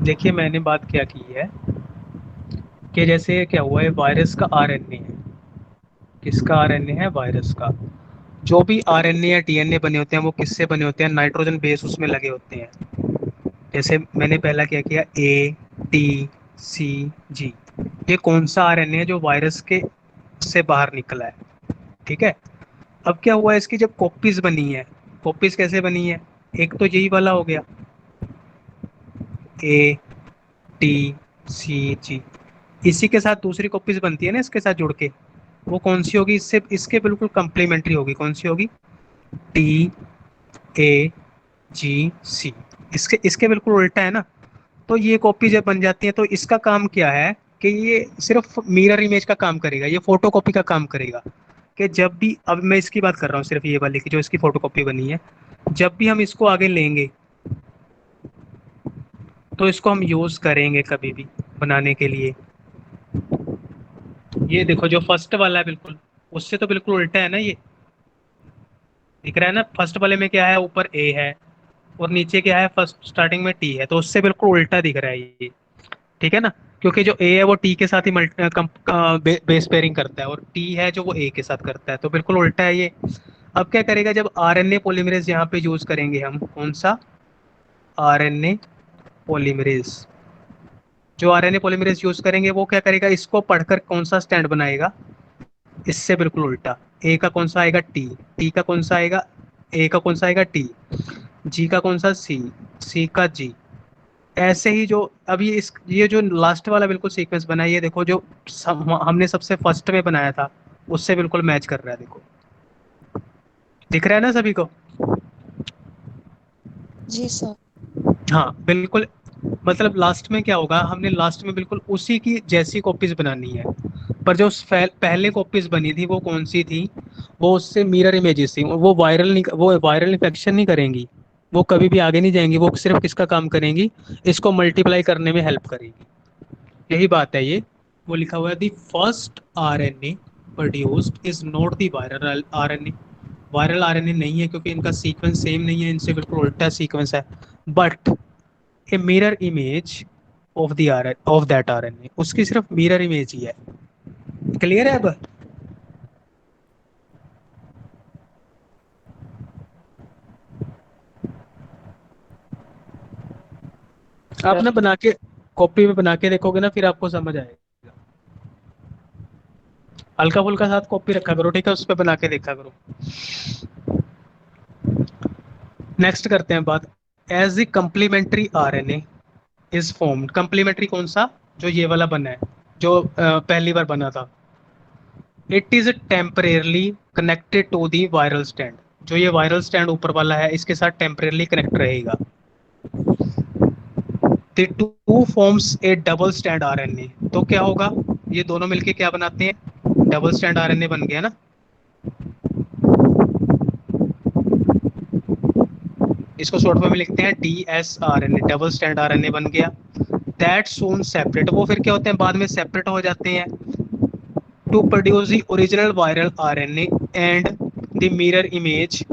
Speaker 1: देखिए मैंने बात क्या की है, कि जैसे क्या हुआ है, वायरस का आरएनए है, किसका आरएनए है, वायरस का। जो भी आरएनए या डीएनए बने होते हैं वो किससे बने होते हैं, नाइट्रोजन बेस उसमें लगे होते हैं। जैसे मैंने पहला क्या किया, ए, टी, सी, जी, ये कौन सा आरएनए है जो वायरस के से बाहर निकला है। ठीक है। अब क्या हुआ, इसकी जब कॉपीज बनी है, कॉपीज कैसे बनी है, एक तो यही वाला हो गया, ए, टी, सी, जी, इसी के साथ दूसरी कॉपीज बनती है ना इसके साथ जुड़ के, वो कौन सी होगी, इससे इसके बिल्कुल कंप्लीमेंट्री होगी। कौन सी होगी, टी, ए, जी, सी, इसके इसके बिल्कुल उल्टा है ना। तो ये कॉपी जब बन जाती है तो इसका काम क्या है, कि ये सिर्फ मिरर इमेज का काम करेगा, ये फोटो कॉपी का काम करेगा। कि जब भी, अब मैं इसकी बात कर रहा हूँ सिर्फ ये वाली की जो इसकी फोटो कॉपी बनी है, जब भी हम इसको आगे लेंगे तो इसको हम यूज करेंगे कभी भी बनाने के लिए। ये देखो जो फर्स्ट वाला है बिल्कुल उससे तो बिल्कुल उल्टा है ना, ये दिख रहा है ना। फर्स्ट वाले में क्या है, ऊपर ए है और नीचे क्या है, फर्स्ट स्टार्टिंग में टी है, तो उससे बिल्कुल उल्टा दिख रहा है ये। ठीक है ना। क्योंकि जो ए है वो टी के साथ ही बेस पेयरिंग करता है, और टी है जो वो ए के साथ करता है, तो बिल्कुल उल्टा है ये। अब क्या करेगा, जब आरएनए पॉलीमरेज यहाँ पे यूज करेंगे हम, कौन सा, आरएनए पॉलीमरेज, जो आरएनए पॉलीमरेज यूज करेंगे वो क्या करेगा, इसको पढ़कर कौन सा स्टैंड बनाएगा, इससे बिल्कुल उल्टा। ए का कौन सा आएगा, टी, टी का कौन सा आएगा, ए का कौन सा आएगा, टी, जी का कौन सा, सी, सी का जी। ऐसे ही जो अभी ये जो लास्ट वाला बिल्कुल सीक्वेंस बना है, ये देखो जो हमने सबसे फर्स्ट में बनाया था उससे बिल्कुल मैच कर रहा है, देखो दिख रहा है ना सभी को।
Speaker 2: जी सर।
Speaker 1: हाँ बिल्कुल। मतलब लास्ट में क्या होगा, हमने लास्ट में बिल्कुल उसी की जैसी कॉपीज बनानी है। पर जो पहले कॉपीज बनी थी वो कौन सी थी, वो उससे मिरर इमेजेस थी, वो वायरल नहीं, वो वायरल इन्फेक्शन नहीं करेंगी, वो कभी भी आगे नहीं जाएंगी, वो सिर्फ किसका काम करेंगी, इसको मल्टीप्लाई करने में हेल्प करेगी। यही बात है ये। वो लिखा हुआ है, the first RNA produced is not the viral RNA. Viral RNA नहीं है क्योंकि इनका सीक्वेंस सेम नहीं है, इनसे बिल्कुल उल्टा सीक्वेंस है। But a mirror image of the R of that RNA, उसकी सिर्फ मिरर इमेज ही है। क्लियर है अब। आप ना बना के कॉपी में बना के देखोगे ना, फिर आपको समझ आएगा। हल्का फुल्का साथ कॉपी रखा करो, ठीक है, उस पर बना के देखा करो। नेक्स्ट करते हैं बात, as a complementary RNA is formed. Complementary कौन सा, जो ये वाला बना है, जो पहली बार बना था। It is temporarily connected to the viral strand. जो ये वायरल स्टैंड ऊपर वाला है, इसके साथ टेम्परेरली कनेक्ट रहेगा। The two forms a double strand RNA. तो क्या होगा, ये दोनों मिलके क्या बनाते हैं, डबल स्टैंड आरएनए बन गया ना। इसको शॉर्ट फॉर्म में लिखते हैं DSRNA, डबल स्टैंड आरएनए बन गया। दैट सून सेपरेट, वो फिर क्या होते हैं, बाद में सेपरेट हो जाते हैं to produce the original viral RNA and the mirror image.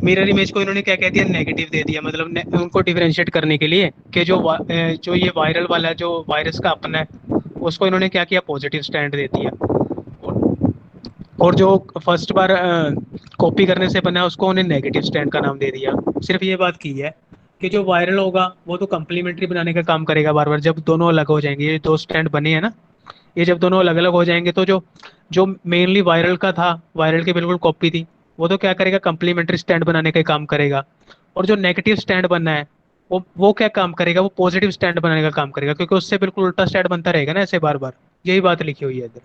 Speaker 1: Mirror image को इन्होंने क्या कह दिया, नेगेटिव दे दिया, मतलब उनको डिफरेंशिएट करने के लिए कि जो ये वायरल वाला जो वायरस का अपना है, उसको इन्होंने क्या किया, पॉजिटिव स्टैंड दे दिया। और जो फर्स्ट बार कॉपी करने से बना उसको उन्हें नेगेटिव स्टैंड का नाम दे दिया। सिर्फ ये बात की है कि जो वायरल होगा वो तो कंप्लीमेंट्री बनाने का काम करेगा बार बार। जब दोनों अलग हो जाएंगे, ये दो स्टैंड बने हैं ना, ये जब दोनों अलग अलग हो जाएंगे तो जो जो मेनली वायरल का था, वायरल की बिल्कुल कॉपी थी, वो तो क्या करेगा, कंप्लीमेंट्री स्टैंड बनाने का काम करेगा। और जो नेगेटिव स्टैंड बनना है, वो क्या काम करेगा, वो पॉजिटिव स्टैंड बनाने का काम करेगा, क्योंकि उससे बिल्कुल उल्टा स्टैंड बनता रहेगा ना ऐसे बार बार। यही बात लिखी हुई है इधर।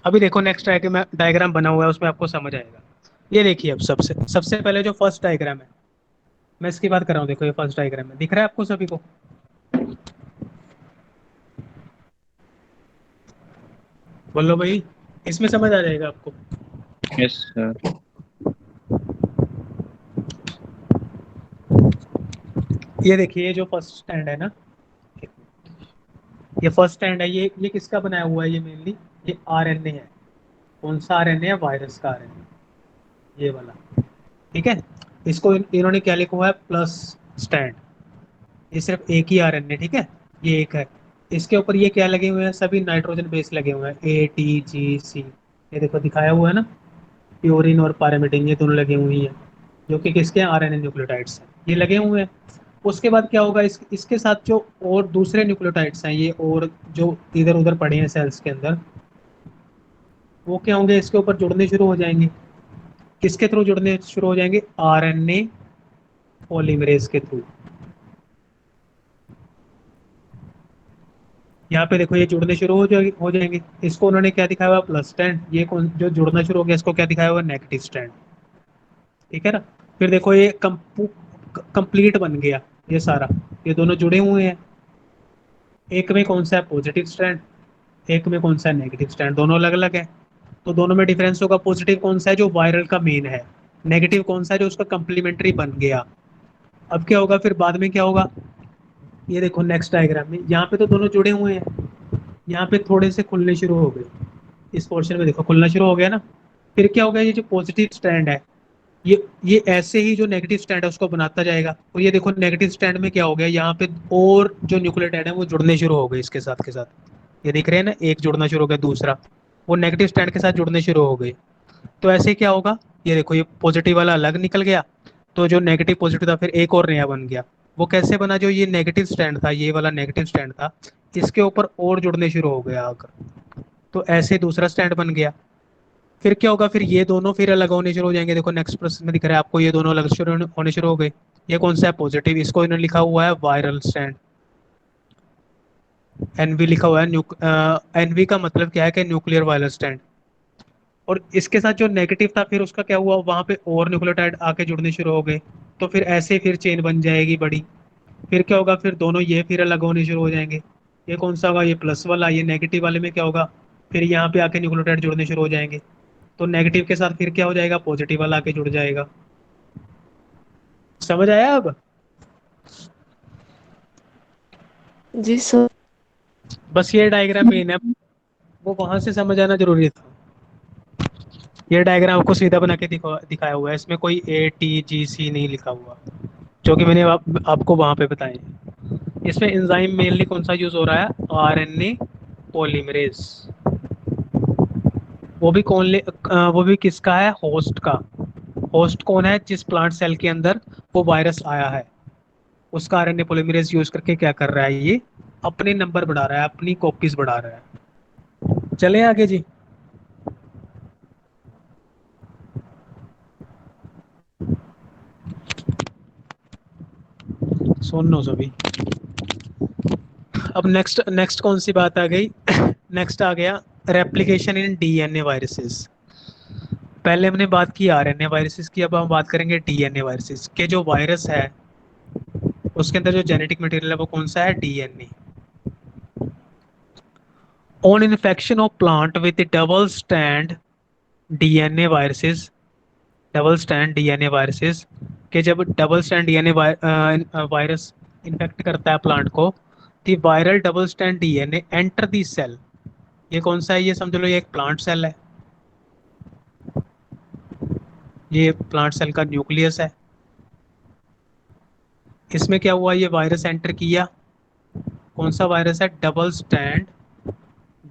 Speaker 1: अभी देखो नेक्स्ट डायग्राम बना हुआ है, उसमें आपको समझ आएगा। ये देखिए, अब सबसे सबसे पहले जो फर्स्ट डायग्राम है, मैं इसकी बात कर रहा हूँ। देखो ये फर्स्ट डायग्राम है, दिख रहा है आपको सभी को। बोलो भाई, इसमें समझ आ जाएगा आपको।
Speaker 5: Yes sir.
Speaker 1: ये देखिए, ये जो फर्स्ट स्टैंड है ना, ये फर्स्ट स्टैंड है, ये किसका बनाया हुआ है, ये मेनली ये आरएनए है। कौन सा आरएनए है, वायरस का आरएनए, ये वाला, ठीक है। इसको इन्होंने क्या लिखा हुआ है, प्लस स्टैंड। ये सिर्फ एक ही आरएनए, ठीक है, ये एक है। इसके ऊपर ये क्या लगे हुए हैं, सभी नाइट्रोजन बेस लगे हुए हैं, ATGC। ये देखो दिखाया हुआ है ना, प्योरिन और पायरिमिडिन, ये दोनों लगे हुए हैं, जो कि किसके आरएनए न्यूक्लियोटाइड्स हैं, ये लगे हुए हैं। उसके बाद क्या होगा, इसके साथ जो और दूसरे न्यूक्लियोटाइड्स हैं, ये और जो इधर उधर पड़े हैं सेल्स के अंदर, वो क्या होंगे, इसके ऊपर जुड़ने शुरू हो जाएंगे। किसके थ्रू जुड़ने शुरू हो जाएंगे, आरएनए पॉलीमरेज के थ्रू। यहाँ पे देखो ये जुड़ने शुरू हो जाएंगे। इसको उन्होंने क्या दिखाया हुआ, प्लस स्टैंड। ये कौन जो जुड़ना शुरू हो गया, इसको क्या दिखाया हुआ, नेगेटिव स्टैंड, ठीक है ना। फिर देखो ये कंप्लीट बन गया ये सारा, ये दोनों जुड़े हुए हैं। एक में कौन सा है, पॉजिटिव स्टैंड, एक में कौन सा है, नेगेटिव स्टैंड, दोनों अलग अलग है। तो दोनों में डिफरेंस होगा। पॉजिटिव कौन सा है, जो वायरल का मेन है। नेगेटिव कौन सा है, जो उसका कंप्लीमेंट्री बन गया। अब क्या होगा, फिर बाद में क्या होगा, ये देखो नेक्स्ट डायग्राम में, यहाँ पे तो दोनों जुड़े हुए हैं, यहाँ पे थोड़े से खुलने शुरू हो गए। इस पोर्शन में देखो खुलना शुरू हो गया ना। फिर क्या होगा, ये जो पॉजिटिव स्टैंड है, ये ऐसे ही जो नेगेटिव स्टैंड है उसको बनाता जाएगा। और ये देखो नेगेटिव स्टैंड में क्या हो गया, यहाँ पे और जो न्यूक्लियोटाइड है वो जुड़ने शुरू हो गए इसके साथ के साथ। ये दिख रहे हैं ना, एक जुड़ना शुरू हो गया, दूसरा वो नेगेटिव स्टैंड के साथ जुड़ने शुरू हो गए। तो ऐसे क्या होगा, ये देखो ये पॉजिटिव वाला अलग निकल गया, तो जो नेगेटिव पॉजिटिव था फिर एक और नया बन गया। वो कैसे बना, जो ये नेगेटिव स्टैंड था, ये वाला नेगेटिव स्टैंड था, इसके ऊपर और जुड़ने शुरू हो गया आकर, तो ऐसे दूसरा स्टैंड बन गया। फिर क्या होगा, फिर ये दोनों फिर अलग होने शुरू हो जाएंगे। देखो नेक्स्ट प्रश्न में दिख रहा है आपको, ये दोनों अलग शुरू होने शुरू हो गए। ये कौन सा है, पॉजिटिव, इसको इन्होंने लिखा हुआ है वायरल स्टैंड, NV लिखा हुआ है। NV का मतलब क्या है कि न्यूक्लियर वायरल स्टैंड। और इसके साथ जो नेगेटिव था, फिर उसका क्या हुआ, वहां पे और न्यूक्लियोटाइड आके जुड़ने शुरू हो गए, तो फिर ऐसे फिर चेन बन जाएगी बड़ी। फिर क्या होगा, फिर दोनों ये फिर अलग होने शुरू हो जाएंगे। ये कौन सा होगा, ये प्लस वाला। ये नेगेटिव वाले में क्या होगा, फिर यहाँ पे आके न्यूक्लियोटाइड जुड़ने शुरू हो जाएंगे। तो नेगेटिव के साथ फिर क्या हो जाएगा, पॉजिटिव वाला आके जुड़ जाएगा। समझ आया अब।
Speaker 2: जी सर।
Speaker 1: बस ये डायग्राम मेन है, वो वहां से समझ आना जरूरी था। ये डायग्राम आपको सीधा बना के दिखाया हुआ है, इसमें कोई ATGC नहीं लिखा हुआ, जो कि मैंने आपको वहां पे बताए। इसमें एंजाइम मेनली कौन सा यूज हो रहा है, RNA पॉलीमरेज। वो भी वो भी किसका है, होस्ट का। होस्ट कौन है, जिस प्लांट सेल के अंदर वो वायरस आया है, उसका आरएनए पॉलीमरेज यूज करके क्या कर रहा है, ये अपने नंबर बढ़ा रहा है, अपनी कॉपीज बढ़ा रहा है। चले आगे जी। सुन लो सभी। अब नेक्स्ट नेक्स्ट कौन सी बात आ गई? नेक्स्ट आ गया रेप्लिकेशन इन डीएनए वायरसेस। पहले हमने बात की आरएनए वायरसेस की, अब हम बात करेंगे डीएनए वायरसेस के। जो वायरस है उसके अंदर जो जेनेटिक मटेरियल है वो कौन सा है? DNA. On infection of plant with double stand DNA viruses, double stand DNA viruses के जब double stand DNA virus infect करता है प्लांट को, the viral double stand DNA enter the cell. ये कौन सा है? ये समझ लो ये एक प्लांट सेल है, ये प्लांट सेल का न्यूक्लियस है। इसमें क्या हुआ? ये वायरस एंटर किया। कौन सा वायरस है? Double stand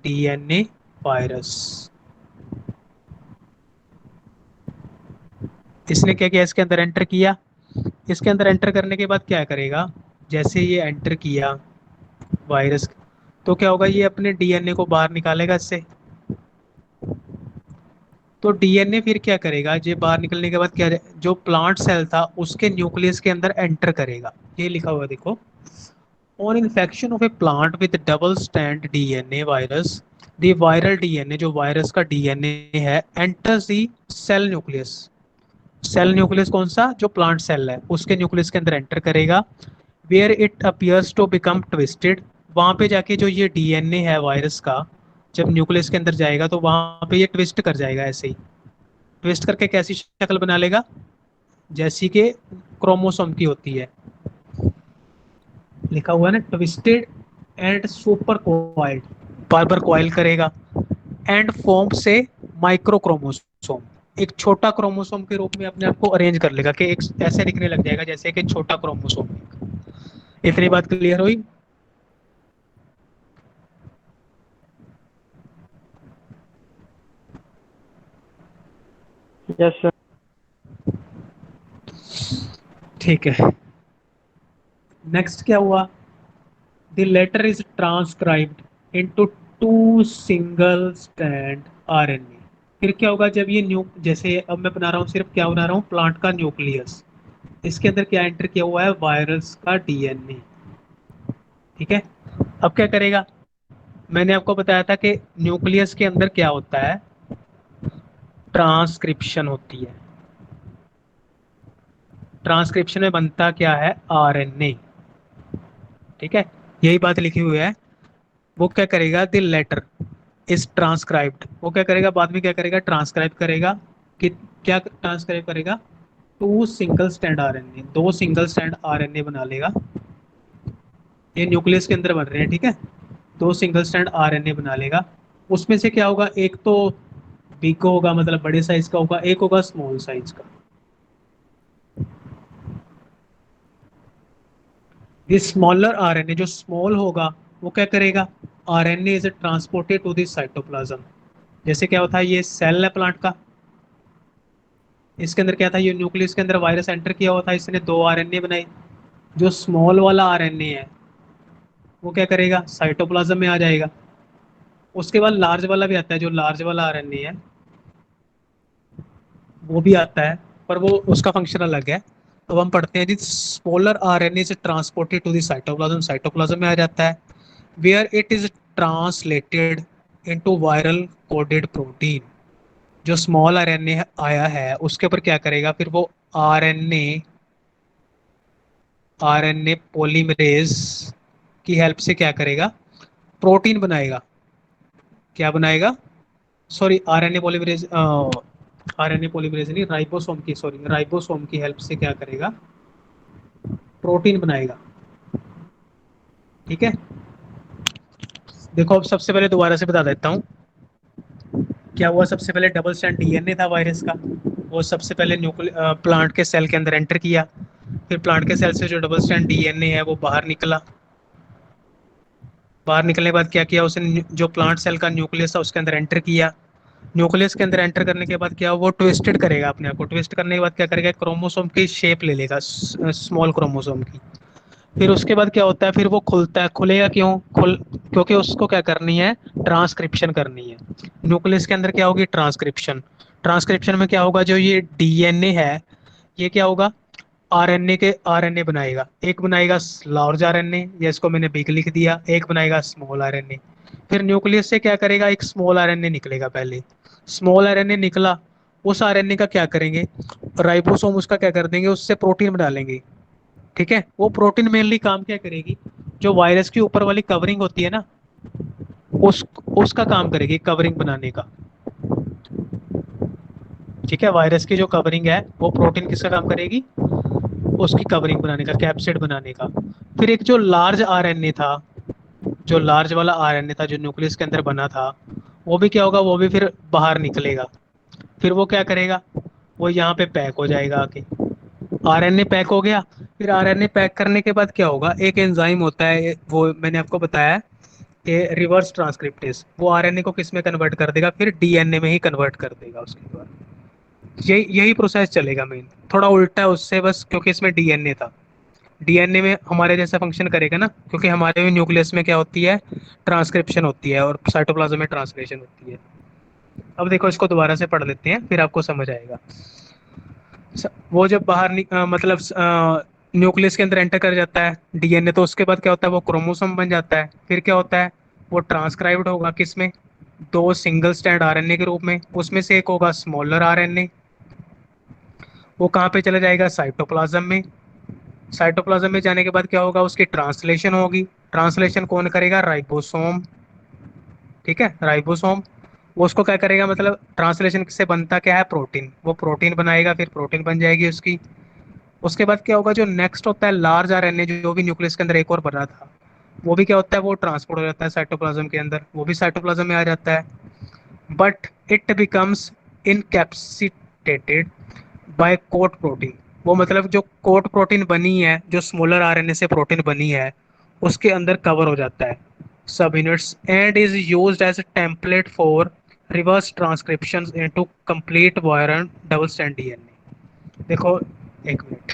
Speaker 1: DNA virus. इसने क्या किया? इसके अंदर एंटर किया। इसके अंदर एंटर करने के बाद क्या करेगा? जैसे ये एंटर किया वायरस, तो क्या होगा? ये अपने डीएनए को बाहर निकालेगा इससे। तो डीएनए फिर क्या करेगा? ये बाहर निकलने के बाद क्या, जो प्लांट सेल था उसके न्यूक्लियस के अंदर एंटर करेगा। ये लिखा हुआ देखो, on infection of a plant with double stand DNA virus, the viral DNA, जो वायरस का डीएनए है, enters the cell nucleus. Cell nucleus कौन सा? जो प्लांट सेल है उसके न्यूक्लियस के अंदर एंटर करेगा। Where it appears to become twisted, वहां पे जाके जो ये डीएनए है वायरस का, जब न्यूक्लियस के अंदर जाएगा तो वहां पे ये ट्विस्ट कर जाएगा। ऐसे ही ट्विस्ट करके कैसी शक्ल बना लेगा? जैसी कि क्रोमोसोम की होती है। लिखा हुआ है ना, twisted and super coiled, bar bar coil करेगा। एंड फॉर्म से माइक्रो क्रोमोसोम, एक छोटा क्रोमोसोम के रूप में अपने आप को अरेंज कर लेगा, कि एक ऐसे दिखने लग जाएगा जैसे कि छोटा क्रोमोसोम। इतनी बात क्लियर हुई?
Speaker 3: Yes sir.
Speaker 1: ठीक है। नेक्स्ट क्या हुआ? The latter is transcribed into two single strand RNA. फिर क्या होगा? जब ये न्यू, जैसे अब मैं बना रहा हूँ, सिर्फ क्या बना रहा हूँ? प्लांट का न्यूक्लियस। इसके अंदर क्या एंटर किया हुआ है? वायरस का डीएनए। ठीक है। अब क्या करेगा? मैंने आपको बताया था कि न्यूक्लियस के अंदर क्या होता है? ट्रांसक्रिप्शन होती है। ट्रांसक्रिप्शन में बनता क्या है? आरएनए। ठीक है, यही बात लिखी हुई है। वो क्या करेगा? द लेटर इज ट्रांसक्राइब्ड, वो क्या करेगा बाद में? क्या करेगा? ट्रांसक्राइब करेगा। कि क्या ट्रांसक्राइब करेगा? टू सिंगल स्टैंड आरएनए, दो सिंगल स्टैंड आरएनए बना लेगा। ये न्यूक्लियस के अंदर बन रहे हैं, ठीक है। दो सिंगल स्टैंड आरएनए बना लेगा। उसमें से क्या होगा? एक तो बिग होगा, मतलब बड़े साइज का होगा, एक होगा स्मॉल साइज का। ये स्मॉलर आरएनए जो स्मॉल होगा वो क्या करेगा? RNA is transported to the cytoplasm. जैसे क्या होता है? ये सेल है प्लांट का, इसके अंदर क्या था? ये न्यूक्लियस के अंदर वायरस एंटर किया हुआ था, इसने दो आरएनए बनाए। जो स्मॉल वाला आरएनए है वो क्या करेगा? साइटोप्लाज्म में आ जाएगा। उसके बाद लार्ज वाला भी आता है, जो लार्ज वाला आरएनए है वो भी आता है, पर वो उसका फंक्शन अलग है। तो हम पढ़ते हैं जी, स्मॉलर आरएनए से transported to the cytoplasm, cytoplasm में आ जाता है। Where it is translated into viral coded protein. जो स्मॉल आरएनए आया है उसके ऊपर क्या करेगा? फिर वो आरएनए आरएनए पॉलीमरेज की हेल्प से क्या करेगा? प्रोटीन बनाएगा। क्या बनाएगा? सॉरी, आरएनए पॉलीमरेज नहीं, राइबोसोम की, सॉरी, राइबोसोम की हेल्प से क्या करेगा? प्रोटीन बनाएगा। ठीक है। देखो अब सबसे पहले दोबारा से बता देता हूँ क्या हुआ। सबसे पहले डबल स्टैंड डीएनए था वायरस का, वो सबसे पहले प्लांट के सेल के अंदर एंटर किया। फिर प्लांट के सेल से जो डबल स्टैंड डीएनए है वो बाहर निकला। बाहर निकलने के बाद क्या किया उसने? जो प्लांट सेल का न्यूक्लियस था उसके अंदर एंटर किया। न्यूक्लियस के अंदर एंटर करने के बाद क्या, वो ट्विस्टेड करेगा अपने आप को। ट्विस्ट करने के बाद क्या करेगा? क्रोमोसोम की शेप ले लेगा, स्मॉल क्रोमोसोम की। फिर उसके बाद क्या होता है, फिर वो खुलता है। खुलेगा क्यों? क्योंकि उसको क्या करनी है, ट्रांसक्रिप्शन करनी है। न्यूक्लियस के अंदर क्या होगी, ट्रांसक्रिप्शन। ट्रांसक्रिप्शन में क्या होगा, जो ये डीएनए है ये क्या होगा, आरएनए बनाएगा। एक बनाएगा लार्ज आरएनए, या इसको मैंने बिग लिख दिया, एक बनाएगा स्मॉल आरएनए। फिर न्यूक्लियस से क्या करेगा, एक स्मॉल आरएनए निकलेगा पहले। स्मॉल आरएनए निकला, उस आरएनए का क्या करेंगे, राइबोसोम उसका क्या कर देंगे, उससे प्रोटीन बना लेंगे। ठीक है, वो प्रोटीन मेनली काम क्या करेगी, जो वायरस की ऊपर वाली कवरिंग होती है ना, उस उसका काम करेगी, कवरिंग बनाने का। ठीक है, वायरस की जो कवरिंग है वो प्रोटीन किसका काम करेगी, उसकी कवरिंग बनाने का, कैप्सिड बनाने का। फिर एक जो लार्ज आरएनए था, जो लार्ज वाला आरएनए था जो न्यूक्लियस के अंदर बना था, वो भी क्या होगा, वो भी फिर बाहर निकलेगा। फिर वो क्या करेगा, वो यहाँ पे पैक हो जाएगा आके। आरएनए पैक हो गया। फिर आरएनए पैक करने के बाद क्या होगा, एक एंजाइम होता है, वो मैंने आपको बताया है, कि रिवर्स ट्रांसक्रिप्टेज, वो आरएनए को किस में कन्वर्ट कर देगा, फिर डीएनए में ही कन्वर्ट कर देगा उसके बाद। यही यही प्रोसेस चलेगा मेन। थोड़ा उल्टा है उससे बस, क्योंकि इसमें डीएनए था। डीएनए में हमारे जैसा फंक्शन करेगा ना, क्योंकि हमारे भी न्यूक्लियस में क्या होती है, ट्रांसक्रिप्शन होती है, और साइटोप्लाज्म में ट्रांसलेशन होती है। अब देखो, इसको दोबारा से पढ़ लेते हैं, फिर आपको समझ आएगा। वो जब बाहर मतलब न्यूक्लियस के अंदर एंटर कर जाता है डीएनए, तो उसके बाद क्या होता है, वो क्रोमोसोम बन जाता है। फिर क्या होता है, वो ट्रांसक्राइब्ड होगा किस में, दो सिंगल स्ट्रैंड आरएनए के रूप में। उसमें से एक होगा स्मॉलर आरएनए, वो कहाँ पे चला जाएगा, साइटोप्लाज्म में। साइटोप्लाज्म में जाने के बाद क्या होगा, उसकी ट्रांसलेशन होगी। ट्रांसलेशन कौन करेगा, राइबोसोम। ठीक है, राइबोसोम। वो उसको क्या करेगा, मतलब ट्रांसलेशन से बनता क्या है, प्रोटीन। वो प्रोटीन बनाएगा, फिर प्रोटीन बन जाएगी उसकी। उसके बाद क्या होगा, जो नेक्स्ट होता है लार्ज आरएनए, जो भी न्यूक्लियस के अंदर एक और बना था, वो भी क्या होता है, वो ट्रांसपोर्ट हो जाता है साइटोप्लाज्म के अंदर, वो भी साइटोप्लाज्म में आ जाता है। But it becomes encapsidated by coat protein. वो मतलब जो कोट प्रोटीन बनी है, जो स्मॉलर आरएनए से प्रोटीन बनी है, उसके अंदर कवर हो जाता है subunits, and is used as a template for reverse transcription into complete virion double strand DNA. देखो, एक मिनट,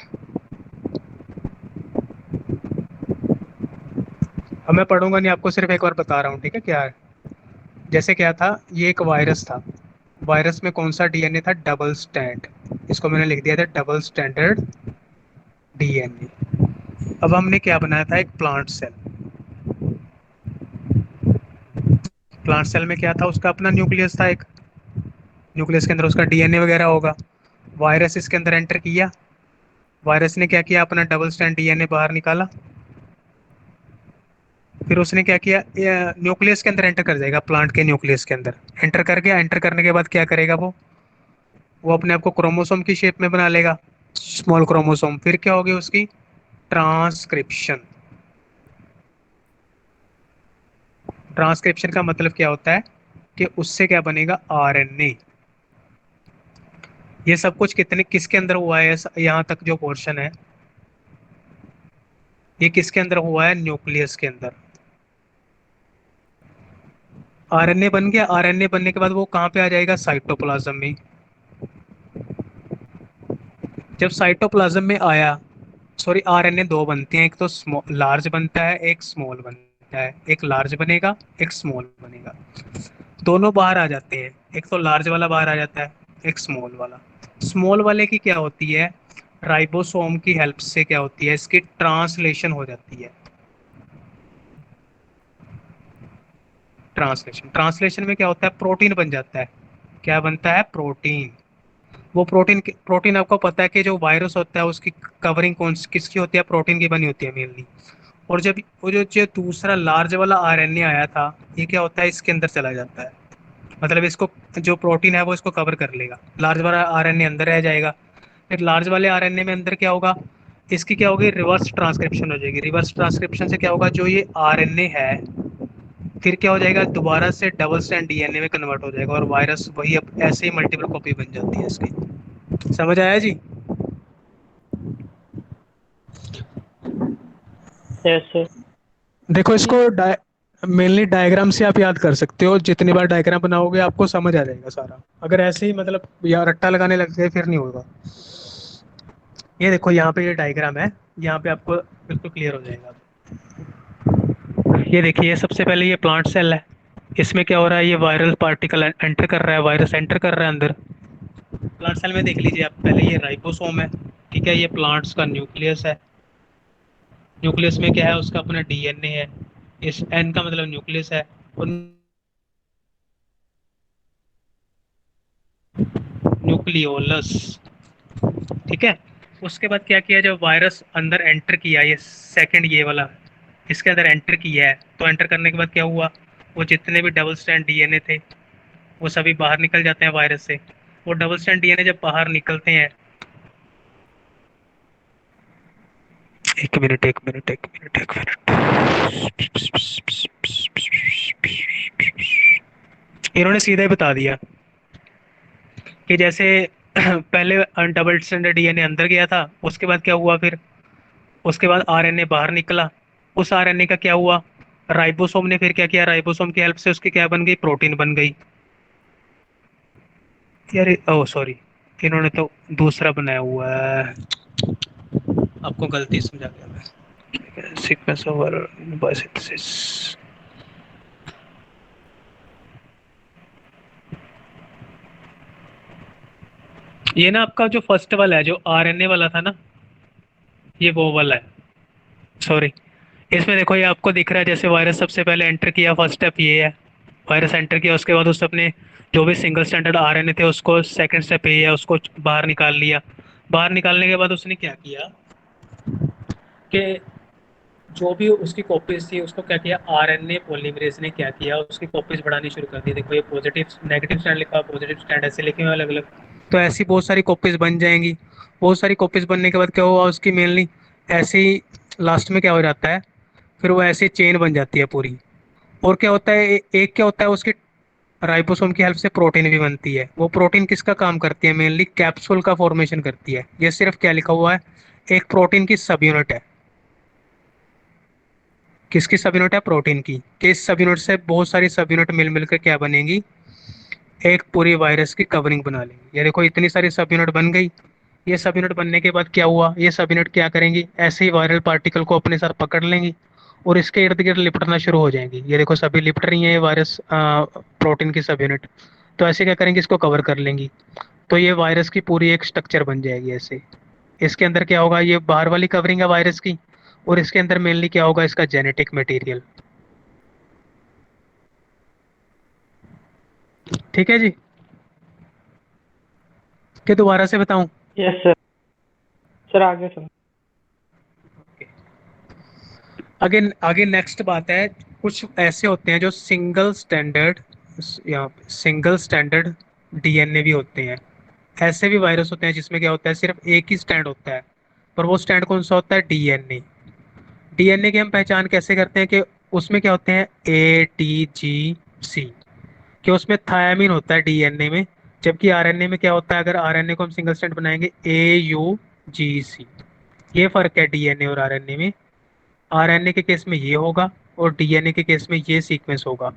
Speaker 1: अब मैं पढ़ूंगा नहीं, आपको सिर्फ एक बार बता रहा हूँ, ठीक है क्या है। जैसे क्या था, ये एक वायरस था। वायरस में कौन सा डीएनए था, डबल स्टैंड। इसको मैंने लिख दिया था डबल स्टैंडर्ड डीएनए। अब हमने क्या बनाया था, एक प्लांट सेल। प्लांट सेल में क्या था, उसका अपना न्यूक्लियस था एक। न्यूक्लियस के अंदर उसका डीएनए वगैरह होगा। वायरस इसके अंदर एंटर किया। वायरस ने क्या किया, अपना डबल स्टैंड डीएनए बाहर निकाला। फिर उसने क्या किया, न्यूक्लियस के अंदर एंटर कर जाएगा, प्लांट के न्यूक्लियस के अंदर एंटर कर गया। एंटर करने के बाद क्या करेगा, वो अपने आप को क्रोमोसोम की शेप में बना लेगा, स्मॉल क्रोमोसोम। फिर क्या होगी उसकी ट्रांसक्रिप्शन। ट्रांसक्रिप्शन का मतलब क्या होता है, कि उससे क्या बनेगा, आरएनए। ये सब कुछ कितने किसके अंदर हुआ है, यहाँ तक जो पोर्शन है, ये किसके अंदर हुआ है, न्यूक्लियस के अंदर। आरएनए बन गया। आरएनए बनने के बाद वो कहाँ पे आ जाएगा, साइटोप्लाज्म में। जब साइटोप्लाज्म में आया, सॉरी, आरएनए दो बनते हैं, एक तो लार्ज बनता है, एक स्मॉल बनता है। एक लार्ज बनेगा, एक स्मॉल बनेगा। दोनों बाहर आ जाते हैं, एक तो लार्ज वाला बाहर आ जाता है, एक स्मॉल वाला। स्मॉल वाले की क्या होती है, राइबोसोम की हेल्प से क्या होती है, इसकी ट्रांसलेशन हो जाती है। ट्रांसलेशन, ट्रांसलेशन में क्या होता है, प्रोटीन बन जाता है। क्या बनता है, प्रोटीन। वो प्रोटीन, प्रोटीन आपको पता है कि जो वायरस होता है उसकी कवरिंग कौन किसकी होती है, प्रोटीन की बनी होती है मेनली। और जब वो जो दूसरा लार्ज वाला आरएनए आया था, ये क्या होता है, इसके अंदर चला जाता है। मतलब इसको, जो प्रोटीन है वो इसको कवर कर लेगा, लार्ज वाला आरएनए अंदर रह जाएगा। फिर लार्ज वाले आरएनए में अंदर क्या होगा, इसकी क्या होगी, रिवर्स ट्रांसक्रिप्शन हो जाएगी। रिवर्स ट्रांसक्रिप्शन से क्या होगा, जो ये आरएनए है, फिर क्या हो जाएगा, दोबारा से डबल स्ट्रैंड डीएनए में कन्वर्ट हो जाएगा, और वायरस वही अब ऐसे ही मल्टीपल कॉपी बन जाती है इसकी। समझ आया जी।
Speaker 3: Yes sir.
Speaker 1: देखो, इसको मेनली डायग्राम से आप याद कर सकते हो। जितनी बार डायग्राम बनाओगे आपको समझ आ जाएगा सारा। अगर ऐसे ही मतलब या रट्टा लगाने लग गए फिर नहीं होगा। ये देखो यहाँ पे ये डायग्राम है, यहाँ पे आपको बिल्कुल क्लियर हो जाएगा। ये देखिए, ये सबसे पहले ये प्लांट सेल है। इसमें क्या हो रहा है, ये वायरल पार्टिकल एंटर कर रहा है, वायरस एंटर कर रहा है अंदर। प्लांट सेल में देख लीजिए आप, पहले ये राइबोसोम है, ठीक है, ये प्लांट्स का न्यूक्लियस है। न्यूक्लियस में क्या है, उसका अपना डीएनए है। इस एन का मतलब न्यूक्लियस है। और न्यूक्लियोलस, ठीक है। उसके बाद क्या किया, जब वायरस अंदर एंटर किया, ये सेकंड ये वाला इसके अंदर एंटर किया है, तो एंटर करने के बाद क्या हुआ, वो जितने भी डबल स्ट्रैंड डीएनए थे वो सभी बाहर निकल जाते हैं वायरस से। वो डबल स्ट्रैंड डीएनए जब बाहर निकलते हैं, एक मिनट एक मिनट एक मिनट एक मिनट, इन्होंने सीधा ही बता दिया कि जैसे पहले डबल स्ट्रैंडेड डीएनए अंदर गया था, उसके बाद क्या हुआ फिर, उसके बाद आरएनए बाहर निकला। उस आरएनए का क्या हुआ, राइबोसोम ने फिर क्या किया, राइबोसोम की हेल्प से उसकी क्या बन गई, प्रोटीन बन गई। यार ओह सॉरी, इन्होंने तो दूसरा बनाया हुआ है, आपको गलती समझा गया मैं। सीक्वेंस ओवर बायोसिंथेसिस, ये ना आपका जो फर्स्ट वाला है, जो आरएनए वाला था ना, ये वो वाला है, सॉरी। इसमें देखो, ये आपको दिख रहा है जैसे वायरस सबसे पहले एंटर किया, फर्स्ट स्टेप ये है। वायरस एंटर किया, उसके बाद उसने अपने जो भी सिंगल स्टैंडर्ड आरएनए थे उसको, सेकंड स्टेप ये है, उसको बाहर निकाल लिया। बाहर निकालने के बाद उसने क्या किया कि जो भी उसकी कॉपीज थी उसको क्या किया, आरएनए पॉलीमरेज ने क्या किया, उसकी कॉपीज बढ़ानी शुरू कर दी। देखो ये पॉजिटिव नेगेटिव स्टैंड लिखा, पॉजिटिव स्टैंड ऐसे लिखे हुए अलग अलग। तो ऐसी बहुत सारी कॉपीज बन जाएंगी। बहुत सारी कॉपीज बनने के बाद क्या हुआ, उसकी मेनली ऐसे ही लास्ट में क्या हो जाता है, फिर वो ऐसी चेन बन जाती है पूरी। और क्या होता है, एक क्या होता है, उसकी राइबोसोम की हेल्प से प्रोटीन भी बनती है। वो प्रोटीन किसका काम करती है, मेनली कैप्सूल का फॉर्मेशन करती है। ये सिर्फ क्या लिखा हुआ है, एक प्रोटीन की सब यूनिट है। किसकी सब यूनिट है, प्रोटीन की। कि इस सब यूनिट से बहुत सारी सब यूनिट मिल मिलकर क्या बनेंगी, एक पूरी वायरस की कवरिंग बना लेंगी। ये देखो, इतनी सारी सब यूनिट बन गई। ये सब यूनिट बनने के बाद क्या हुआ, ये सब यूनिट क्या करेंगी, ऐसे ही वायरल पार्टिकल को अपने साथ पकड़ लेंगी और इसके इर्द गिर्द लिपटना शुरू हो जाएंगी। ये देखो, सभी लिपट रही हैं, ये वायरस प्रोटीन की सब यूनिट। तो ऐसे क्या करेंगी, इसको कवर कर लेंगी। तो ये वायरस की पूरी एक स्ट्रक्चर बन जाएगी ऐसे। इसके अंदर क्या होगा, ये बाहर वाली कवरिंग है वायरस की, और इसके अंदर मेनली क्या होगा, इसका जेनेटिक मटेरियल। ठीक है जी, कि दोबारा से बताऊं।
Speaker 3: Yes sir. सर आगे सर।
Speaker 1: आगे आगे नेक्स्ट बात है, कुछ ऐसे होते हैं जो सिंगल स्टैंडर्ड, या सिंगल स्टैंडर्ड डीएनए भी होते हैं। ऐसे भी वायरस होते हैं जिसमें क्या होता है, सिर्फ एक ही स्टैंड होता है, पर वो स्टैंड कौन सा होता है, डीएनए। डीएनए की हम पहचान कैसे करते हैं, कि उसमें क्या होते हैं, ATGC, कि उसमें थायामीन होता है डीएनए में। जबकि आरएनए में क्या होता है, अगर आरएनए को हम सिंगल स्टैंड बनाएंगे, AUGC। ये फर्क है डीएनए और आरएनए में। आरएनए के केस में ये होगा और डीएनए के केस में ये सीक्वेंस होगा।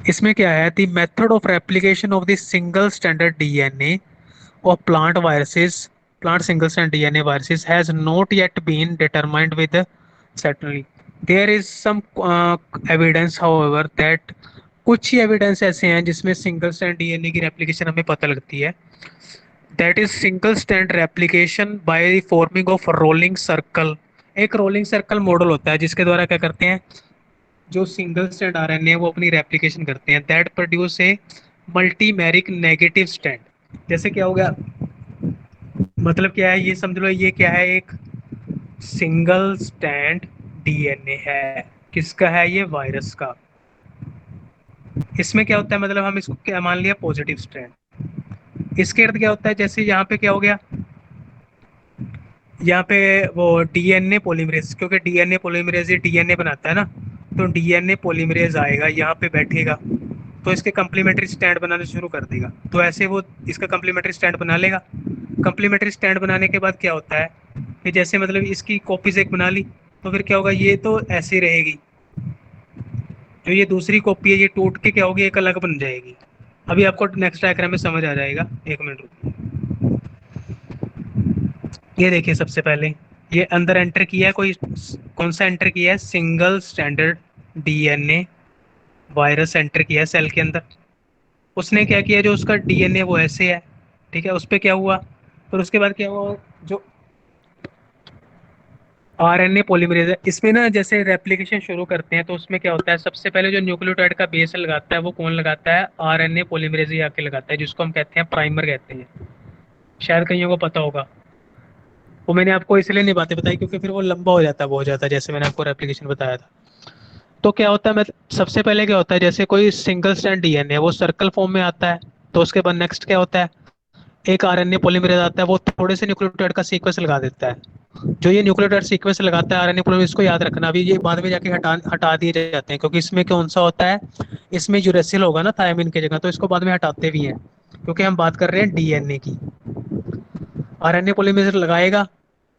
Speaker 1: इसमें क्या है, the method of replication of the single standard DNA of plant viruses, plant single strand DNA viruses has not yet been determined with certainty. There is some evidence, however, that कुछ ही evidence ऐसे हैं जिसमें single stand DNA की replication हमें पता लगती है। That is single stand replication by forming of rolling circle. एक रोलिंग सर्कल मॉडल होता है जिसके द्वारा क्या करते हैं, जो सिंगल स्टैंड आरएनए है वो अपनी रेप्लिकेशन करते हैं। That produce a multimeric negative stand. जैसे क्या हो गया, मतलब क्या है, ये समझ लो, ये क्या है, एक सिंगल स्टैंड डीएनए है। किसका है, ये वायरस का। इसमें क्या होता है, मतलब हम इसको क्या मान लिया, पॉजिटिव स्ट्रैंड। इसके अर्थ क्या होता है, जैसे यहाँ पे क्या हो गया, यहाँ पे वो डीएनए पॉलीमरेज, क्योंकि डीएनए पॉलीमरेज ही डीएनए बनाता है ना, तो डीएनए पॉलीमरेज आएगा यहाँ पे बैठेगा, तो इसके कम्प्लीमेंट्री स्टैंड बनाना शुरू कर देगा। तो ऐसे वो इसका कम्प्लीमेंट्री स्टैंड बना लेगा। कम्प्लीमेंट्री स्टैंड बनाने के बाद क्या होता है कि जैसे मतलब इसकी कॉपीज एक बना ली, तो फिर क्या होगा, ये तो ऐसे रहेगी, जो ये दूसरी कॉपी है ये टूट के क्या होगी, एक अलग बन जाएगी। अभी आपको नेक्स्ट डायग्राम में समझ आ जाएगा, एक मिनट रुकिए। ये देखिए सबसे पहले ये अंदर एंटर किया है, कोई कौन सा एंटर किया है, single standard DNA virus enter किया है सेल के अंदर। उसने क्या किया, जो उसका डीएनए वो ऐसे है, ठीक है, उस पर क्या हुआ, फिर उसके बाद क्या हुआ, जो आरएनए पॉलीमरेज है इसमें ना, जैसे रेप्लिकेशन शुरू करते हैं तो उसमें क्या होता है, सबसे पहले जो न्यूक्लियोटाइड का बेस लगाता है वो कौन लगाता है, आरएनए पॉलीमरेज ही आके लगाता है, जिसको हम कहते हैं प्राइमर कहते हैं। शायद कईयों को पता होगा। वो मैंने आपको इसलिए नहीं बातें बताई क्योंकि फिर वो लंबा हो जाता है बहुत ज़्यादा, जैसे मैंने आपको रेप्लिकेशन बताया था। तो क्या होता है, मैं सबसे पहले क्या होता है, जैसे कोई सिंगल स्ट्रैंड डीएनए वो सर्कल फॉर्म में आता है, तो उसके बाद नेक्स्ट क्या होता है, एक आरएनए पॉलीमरेज आता है, वो थोड़े से न्यूक्लियोटाइड का सीक्वेंस लगा देता है। जो ये न्यूक्लियोटाइड सीक्वेंस लगाता है आरएनए पॉलीमरेज, इसको याद रखना, अभी ये बाद में जाके हटा हटा दिए जाते हैं, क्योंकि इसमें कौन सा होता है, इसमें यूरेसिल होगा ना थायमिन की जगह, तो इसको बाद में हटाते भी हैं, क्योंकि हम बात कर रहे हैं डीएनए की। आरएनए पॉलीमरेज लगाएगा,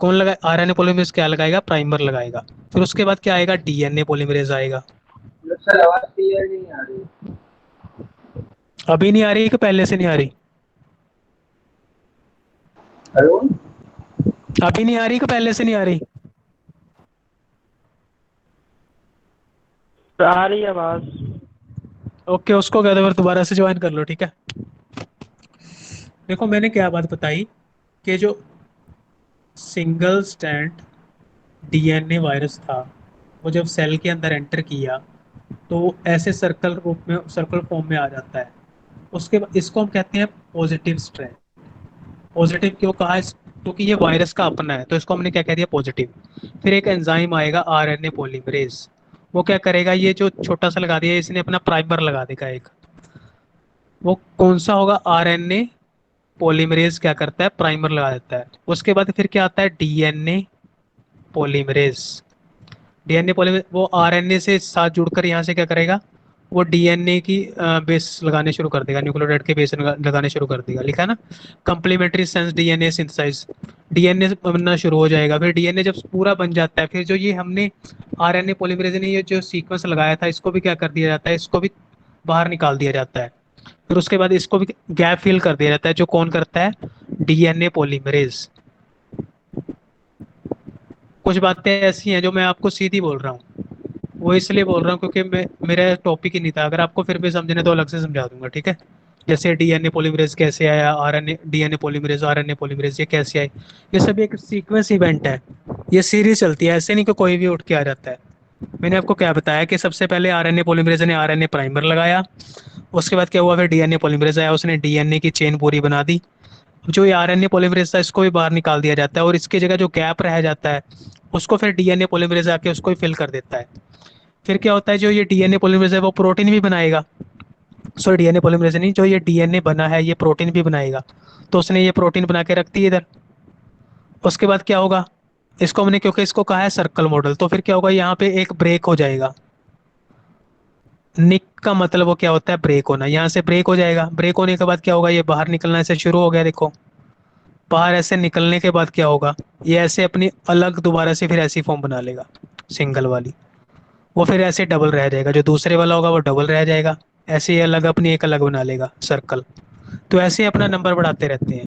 Speaker 1: कौन लगा, आरएनए पॉलीमरेज क्या लगाएगा, प्राइमर लगाएगा। फिर उसके बाद क्या आएगा, डीएनए पॉलीमरेज आएगा।
Speaker 3: सर आवाज क्लियर नहीं आ रही।
Speaker 1: अभी नहीं आ रही कि पहले से नहीं आ रही,
Speaker 3: हेलो,
Speaker 1: अभी नहीं आ रही कि पहले से नहीं आ रही।
Speaker 3: आ रही आवाज।
Speaker 1: ओके, उसको कहते फिर दोबारा से ज्वाइन कर लो, ठीक है। देखो मैंने क्या बात बताई, कि जो सिंगल स्टैंड डीएनए वायरस था, वो जब सेल के अंदर एंटर किया तो वो ऐसे सर्कल रूप में, सर्कल फॉर्म में आ जाता है। उसके बाद इसको हम कहते हैं पॉजिटिव स्ट्रैंड। पॉजिटिव क्यों कहा, क्योंकि ये वायरस का अपना है, तो इसको हमने क्या कह दिया, पॉजिटिव। फिर एक एंजाइम आएगा आरएनए पॉलीमरेज, वो क्या करेगा, ये जो छोटा सा लगा दिया इसने अपना प्राइमर लगा देगा एक, वो कौन सा होगा, आरएनए पॉलीमरेज क्या करता है, प्राइमर लगा देता है। उसके बाद फिर क्या आता है, डीएनए पॉलीमरेज। डीएनए पॉलीमरेज वो आरएनए से साथ जुड़कर यहाँ से क्या करेगा, वो डीएनए की बेस लगाने शुरू कर देगा, न्यूक्लियोटाइड के बेस लगाने शुरू कर देगा, लिखा है ना, complementary sense DNA synthesize. DNA बनना शुरू हो जाएगा, फिर डीएनए जब पूरा बन जाता है, फिर जो ये हमने आरएनए पॉलीमरेज ने ये जो सीक्वेंस लगाया था, इसको भी क्या कर दिया जाता है, इसको भी बाहर निकाल दिया जाता है। फिर उसके बाद इसको भी गैप फिल कर दिया जाता है, जो कौन करता है, डीएनए पॉलीमरेज। कुछ बातें ऐसी हैं जो मैं आपको सीधी बोल रहा हूँ, वो इसलिए बोल रहा हूँ क्योंकि मैं, मेरा टॉपिक ही नहीं था, अगर आपको फिर भी समझने तो अलग से समझा दूंगा, ठीक है। जैसे डीएनए पॉलीमरेज कैसे आया, RNA DNA polymerase RNA polymerase ये कैसे आए, ये सब एक सीक्वेंस इवेंट है, ये सीरीज चलती है, ऐसे नहीं कि कोई भी उठ के आ जाता है। मैंने आपको क्या बताया कि सबसे पहले आरएनए पॉलीमरेज ने आरएनए प्राइमर लगाया, उसके बाद क्या हुआ, फिर डीएनए पॉलीमरेज आया, उसने डीएनए की चेन पूरी बना दी। जो ये आरएनए पॉलीमरेज था इसको भी बाहर निकाल दिया जाता है, और इसकी जगह जो गैप रह जाता है उसको फिर डीएनए पॉलीमरेज आके उसको ही फिल कर देता है। फिर क्या होता है, जो ये डीएनए पॉलीमरेज है वो प्रोटीन भी बनाएगा, सॉरी डीएनए पॉलीमरेज नहीं, जो ये डीएनए बना है ये प्रोटीन भी बनाएगा, तो उसने ये प्रोटीन बना के रख दी इधर। उसके बाद क्या होगा, इसको हमने क्योंकि इसको कहा है सर्कल मॉडल, तो फिर क्या होगा, यहाँ पे एक ब्रेक हो जाएगा। निक का मतलब वो क्या होता है, ब्रेक होना, यहाँ से ब्रेक हो जाएगा, ब्रेक होने के बाद क्या होगा, ये बाहर निकलना ऐसे शुरू हो गया, देखो बाहर ऐसे निकलने के बाद क्या होगा, ये ऐसे अपनी अलग दोबारा से फिर ऐसी फॉर्म बना लेगा, सिंगल वाली, वो फिर ऐसे डबल रह जाएगा, जो दूसरे वाला होगा वो डबल रह जाएगा, ऐसे ही अलग अपनी एक अलग बना लेगा सर्कल। तो ऐसे ही अपना नंबर बढ़ाते रहते हैं।